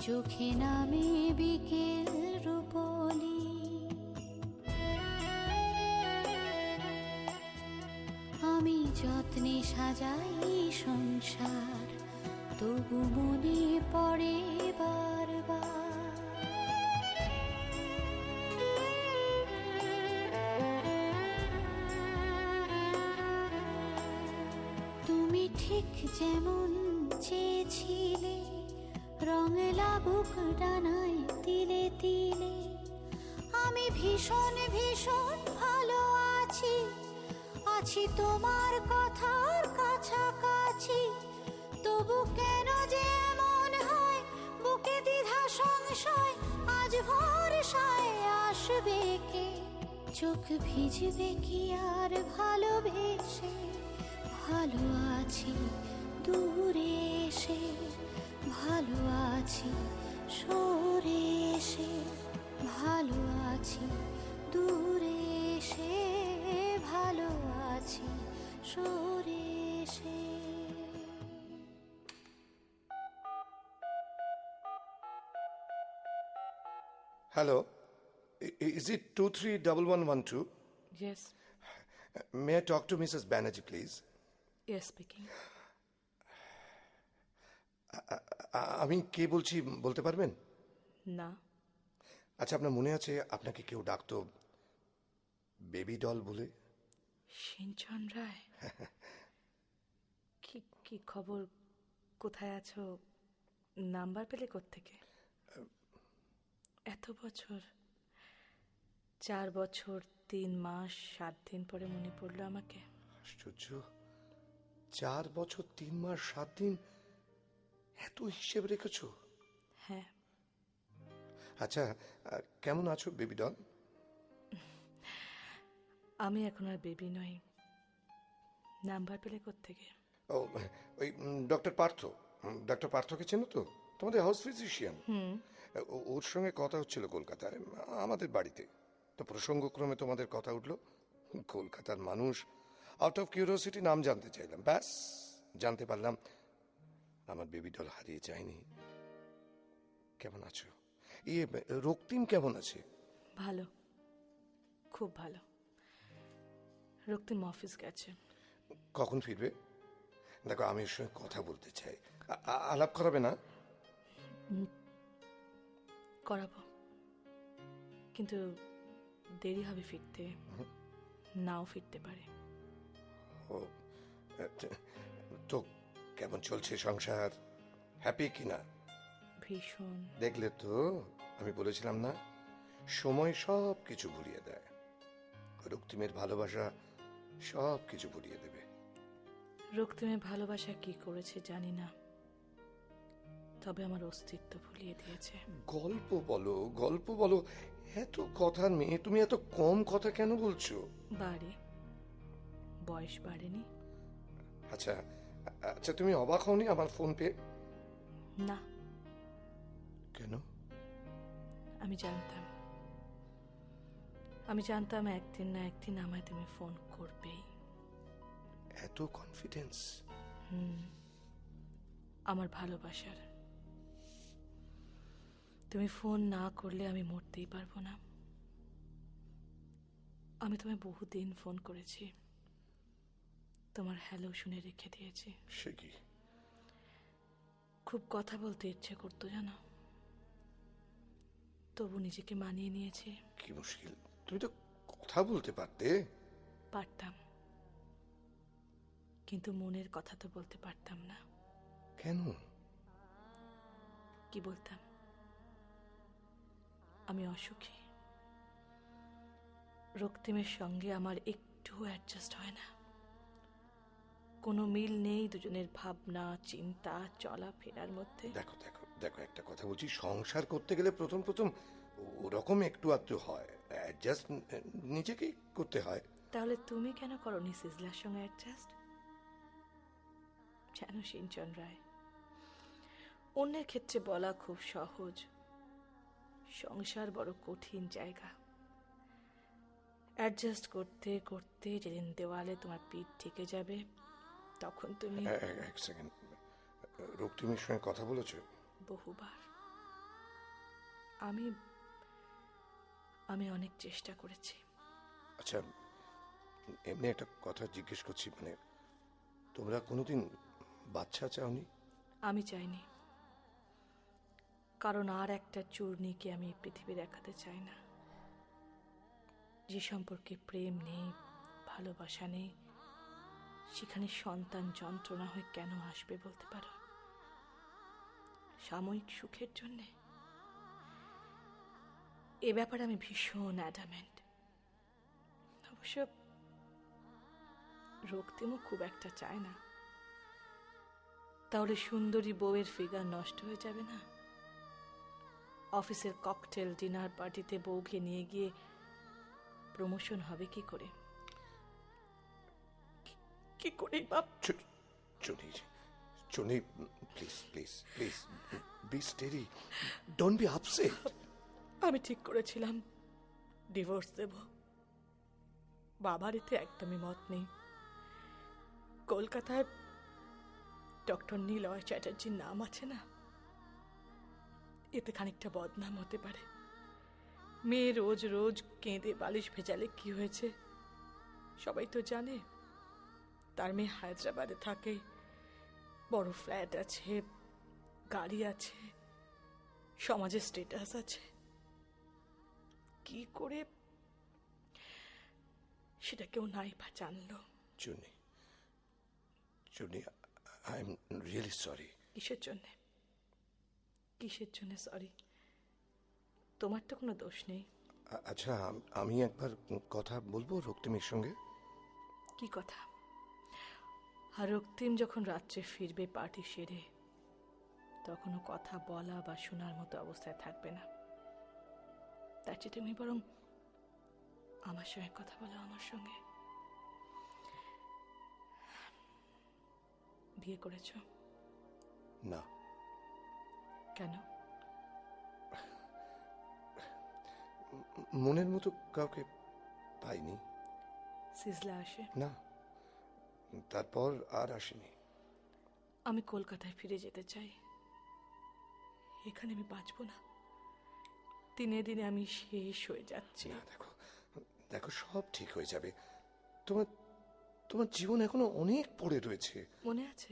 E: চোখে নামে বিকেল রূপলি। আমি যত্নে সাজাই সংসার, তবু মনে পড়ে বারবার। তুমি ঠিক যেমন চেয়েছিলে, রং লাগুক ডানায় তিলে তিলে। আমি ভীষণ ভীষণ ভালো আছি, আছি তোমার কথার কাছাকাছি। তবু কেন যে এমন হয়, বুকে দ্বিধা সংশয়, আজ ভরসায় আসবে কে? চোখ ভিজবে কি আর ভালোবেসে? ভালো আছি দূরে এসে, ভালো আছি সরে এসে, ভালো আছি দূরে এসে, ভালো আছি সরে এসে।
B: Hello, is it 231112?
C: Yes,
B: may I talk to Mrs Banerjee please?
C: Yes speaking.
B: আমি কে বলছি বলতে পারবেন?
C: না,
B: আচ্ছা, আপনার মনে আছে আপনাকে কেউ ডাকতো বেবি ডল বলে?
C: সিঞ্চন রায়। কি কি খবর? কোথায় আছো? নাম্বার পেলে কোত্থেকে? এত বছর, 4 বছর 3 মাস 7 দিন পরে মনে পড়লো আমাকে।
B: আশ্চর্য, 4 বছর 3 মাস 7 দিন, এত হিসেব রেখেছো?
C: হ্যাঁ,
B: আচ্ছা, কেমন আছো বেবি ডল?
C: আমি এখন আর বেবি নই। নাম্বার পেলে কোত্থেকে?
B: ও, ওই ডক্টর পার্থ, ডক্টর পার্থকে চেনো তো? তোমাদের হাউস ফিজিশিয়ান। ওর সঙ্গে কথা হচ্ছিল কলকাতায়, আমাদের বাড়িতে। তো প্রসঙ্গক্রমে তোমাদের কথা উঠলো। কলকাতার মানুষ, আউট অফ কিউরিওসিটি নাম জানতে চাইলাম, ব্যাস জানতে পারলাম আমার বেবি ডল হারিয়ে যায়নি। কেমন আছো? ইয়ে, রক্তিম কেমন আছে?
C: ভালো, খুব ভালো। রক্তিম অফিস গেছে।
B: কখন ফিরবে? দেখো, আমি ওর সঙ্গে কথা বলতে চাই। আলাপ করাবে না?
C: করাবো, কিন্তু দেরি হবে ফিরতে, নাও ফিরতে পারে।
B: ও, তো কেমন চলছে সংসার? হ্যাপি কিনা?
C: ভীষণ।
B: দেখলে তো, আমি বলেছিলাম না, সময় সব কিছু ভুলিয়ে দেয়। রক্তিমের ভালোবাসা সব কিছু ভুলিয়ে দেবে।
C: রক্তিমের ভালোবাসা কি করেছে জানি না, তবে আমার অস্তিত্ব ভুলিয়ে দিয়েছে।
B: গল্প বলো, গল্প বলো। এত কথার মেয়ে, তুমি এত কম কথা কেন বলছো?
C: বাড়ে, বয়স বাড়েনি।
B: আচ্ছা আচ্ছা, তুমি অবাক হওনি আমার ফোন পেয়ে?
C: না,
B: কেন?
C: আমি জানতাম, আমি জানতাম একদিন না একদিন আমায় তুমি ফোন করবেই।
B: এত কনফিডেন্স?
C: আমার ভালোবাসার। তুমি ফোন না করলে আমি মরতেই পারবো না। আমি তোমায় বহুদিন ফোন করেছি, তোমার হ্যালো শুনে রেখে দিয়েছি।
B: সে কি?
C: খুব কথা বলতে ইচ্ছে করতো জানো, তবু নিজেকে মানিয়ে নিয়েছি।
B: কি মুশকিল, তুমি তো কথা বলতে পারতে।
C: পারতাম, কিন্তু মনের কথা তো বলতে পারতাম না।
B: কেন?
C: কি বলতাম? আমি অসুখী, রক্তিমের সঙ্গে আমার একটু অ্যাডজাস্ট হয় না, কোনো মিল নেই দুজনের ভাবনা, চিন্তা, চলাফেরার মধ্যে।
B: দেখো দেখো দেখো, একটা কথা বলছি, সংসার করতে গেলে প্রথম প্রথম ওরকম একটু আধটু হয়, অ্যাডজাস্ট নিজেকেই করতে হয়।
C: তাহলে তুমি কেন করনি সিজলার সঙ্গে অ্যাডজাস্ট? জানো সিঞ্চন রায়, অন্যের ক্ষেত্রে বলা খুব সহজ, সংসার বড় কঠিন জায়গা। অ্যাডজাস্ট করতে করতে যেদিন দেওয়ালে তোমার পিঠ ঠেকে যাবে, তখন তুমি।
B: এক সেকেন্ড, রক্তিমের সঙ্গে কথা বলেছো?
C: বহুবার। আমি আমি অনেক চেষ্টা করেছি।
B: আচ্ছা, এমনি একটা কথা জিজ্ঞেস করছি, মানে তোমরা কোনোদিন বাচ্চা চাওনি?
C: আমি চাইনি, কারণ আর একটা চূর্ণীকে আমি এই পৃথিবী দেখাতে চাই না। যে সম্পর্কে প্রেম নেই, ভালোবাসা নেই, সেখানে সন্তান যন্ত্রণা হয়ে কেন আসবে বলতে পারো? সাময়িক সুখের জন্যে? এ ব্যাপারে আমি ভীষণ অ্যাডামেন্ট। অবশ্য রক্তিমও খুব একটা চায় না। তাহলে সুন্দরী বউয়ের ফিগার নষ্ট হয়ে যাবে না? অফিসের ককটেল ডিনার পার্টিতে বউকে নিয়ে গিয়ে প্রমোশন হবে কি করে? কি করে বাপ?
B: Chuni, Chuni, please please please, be steady, don't be upset.
C: আমি ঠিক করেছিলাম ডিভোর্স দেব। বাবার এতে একদমই মত নেই। কলকাতায় ডক্টর নিলয় চ্যাটার্জির নাম আছে না, এতে খানিকটা বদনাম হতে পারে। মেয়ে রোজ রোজ কেঁদে বালিশ ভেজালে কি হয়েছে সবাই তো জানে। তার মেয়ে হায়দ্রাবাদে থাকে, বড় ফ্ল্যাট আছে, গাড়ি আছে, সমাজে স্টেটাস আছে। কি করে সেটা কেউ নাই বা জানলো?
B: চুনি, চুনি, আই এম রিয়েলি সরি।
C: কিসের জন্যে? কিসের জন্য সরি? তোমার তো কোনো দোষ নেই।
B: আচ্ছা, আমি একবার কথা বলবো রক্তিমের সঙ্গে।
C: কি কথা? আর রক্তিম যখন রাত্রে ফিরবে পার্টি সেরে, তখনও কথা বলা বা শোনার মতো অবস্থায় থাকবে না। তার চেয়ে তুমি বরং আমার সঙ্গে কথা বলো। আমার সঙ্গে। বিয়ে করেছ?
B: না।
C: কেন?
B: মনের মতো কাউকে পাইনি।
C: সিজলা আসে?
B: না, তারপর আর আসেনি।
C: আমি কলকাতায় ফিরে যেতে চাই। এখানে আমি বাঁচবো না। দিনে দিনে আমি শেষ হয়ে যাচ্ছি।
B: না, দেখো দেখো, সব ঠিক হয়ে যাবে। তোমার তোমার জীবন এখনো অনেক পড়ে রয়েছে।
C: মনে আছে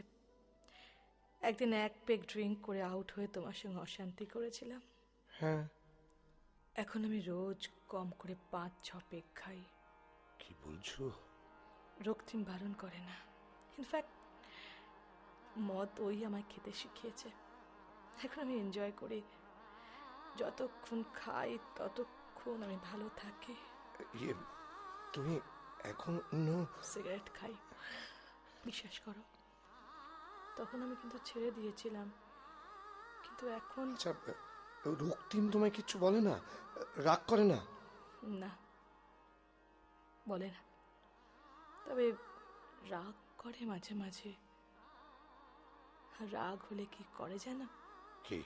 C: একদিন এক পেগ ড্রিঙ্ক করে আউট হয়ে তোমার সঙ্গে অশান্তি করেছিলাম?
B: হ্যাঁ।
C: এখন আমি রোজ কম করে 5-6 পেগ খাই।
B: কি বলছো?
C: রক্তিম বারণ করে না। ইনফ্যাক্ট মদ ওই আমায় খেতে শিখিয়েছে। এখন আমি এনজয় করি। যতক্ষণ খাই ততক্ষণ আমি ভালো থাকি।
B: ইয়ে, তুমি এখন
C: সিগারেট খাই, বিশ্বাস করো। তখন আমি কিন্তু ছেড়ে দিয়েছিলাম, কিন্তু এখন
B: আচ্ছা, রক্তিম তোমায় কিচ্ছু বলে না? রাগ করে না?
C: না, বলে না। তবে রাগ করে মাঝে মাঝে। আর রাগ হলে কি করে জানো?
B: কি?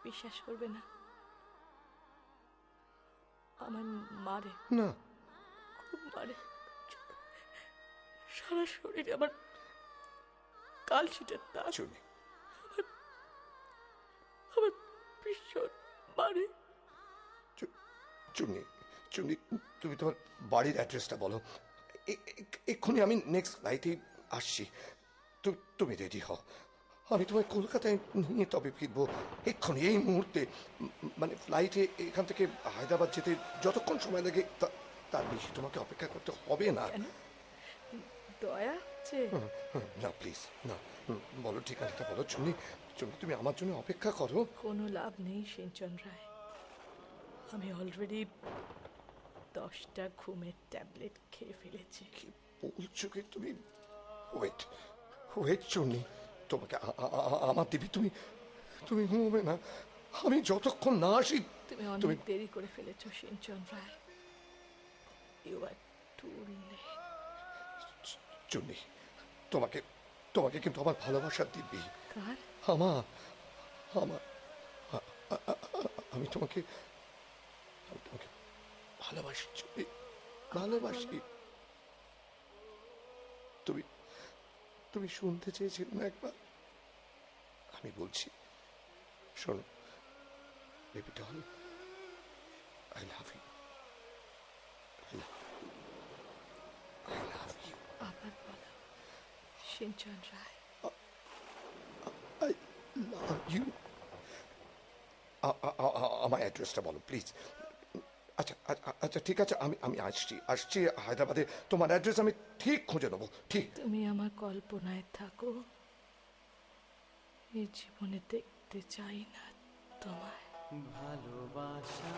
C: বিশ্বাস করবে না, আমার মারে।
B: না।
C: খুব মারে। সারা শরীরে আমার কালশিটের দাগ।
B: চুনি,
C: আমার ভীষণ মারে।
B: চুনি, চুনি, তুমি তোমার বাড়ির অ্যাড্রেসটা বলো। এক্ষুনি আমি নেক্সট ফ্লাইটে আসছি। তুমি রেডি হও। আমি তোমায় কলকাতায় নিয়ে তবে ফিরবো এক্ষুনি, এই মুহূর্তে। মানে ফ্লাইটে এখান থেকে হায়দ্রাবাদ যেতে যতক্ষণ সময় লাগে তার বেশি তোমাকে অপেক্ষা করতে হবে না।
C: কেন? দয়া হচ্ছে?
B: না প্লিজ, না। বলো, ঠিকানাটা বলো। চুনি, চুনি, তুমি আমার জন্য অপেক্ষা করো।
C: কোনো লাভ নেই সিঞ্চন রায়। আমি অলরেডি 10টা ঘুমের ট্যাবলেট খেয়ে ফেলেছি।
B: কি বলছো কি তুমি? ওয়েট, ওয়েট চুনি, তোমাকে আমার দিবি। তুমি ঘুমোবে না আমি যতক্ষণ না আসি।
C: তুমি অনেক দেরি করে ফেলেছো Sinchan Roy. You are too late.
B: Chuni, তোমাকে কিন্তু আমার ভালোবাসার দিবি।
C: কার?
B: আমার আমার আমি তোমাকে ভালোবাসি চুনি, ভালোবাসি। তুমি শুনতে চেয়েছিলে না একবার? আমি বলছি, শোনো। Baby doll, I love you, I love you,
C: আবার বলো সিঞ্চন রায়।
B: I love you. আমার অ্যাড্রেসটা বলো প্লিজ। আচ্ছা আচ্ছা ঠিক আছে, আমি আসছি হায়দ্রাবাদে। তোমার অ্যাড্রেস আমি ঠিক খুঁজে নেবো, ঠিক।
C: তুমি আমার কল্পনায় থাকো, এই জীবনে দেখতে চাই না তোমায়।
D: ভালোবাসা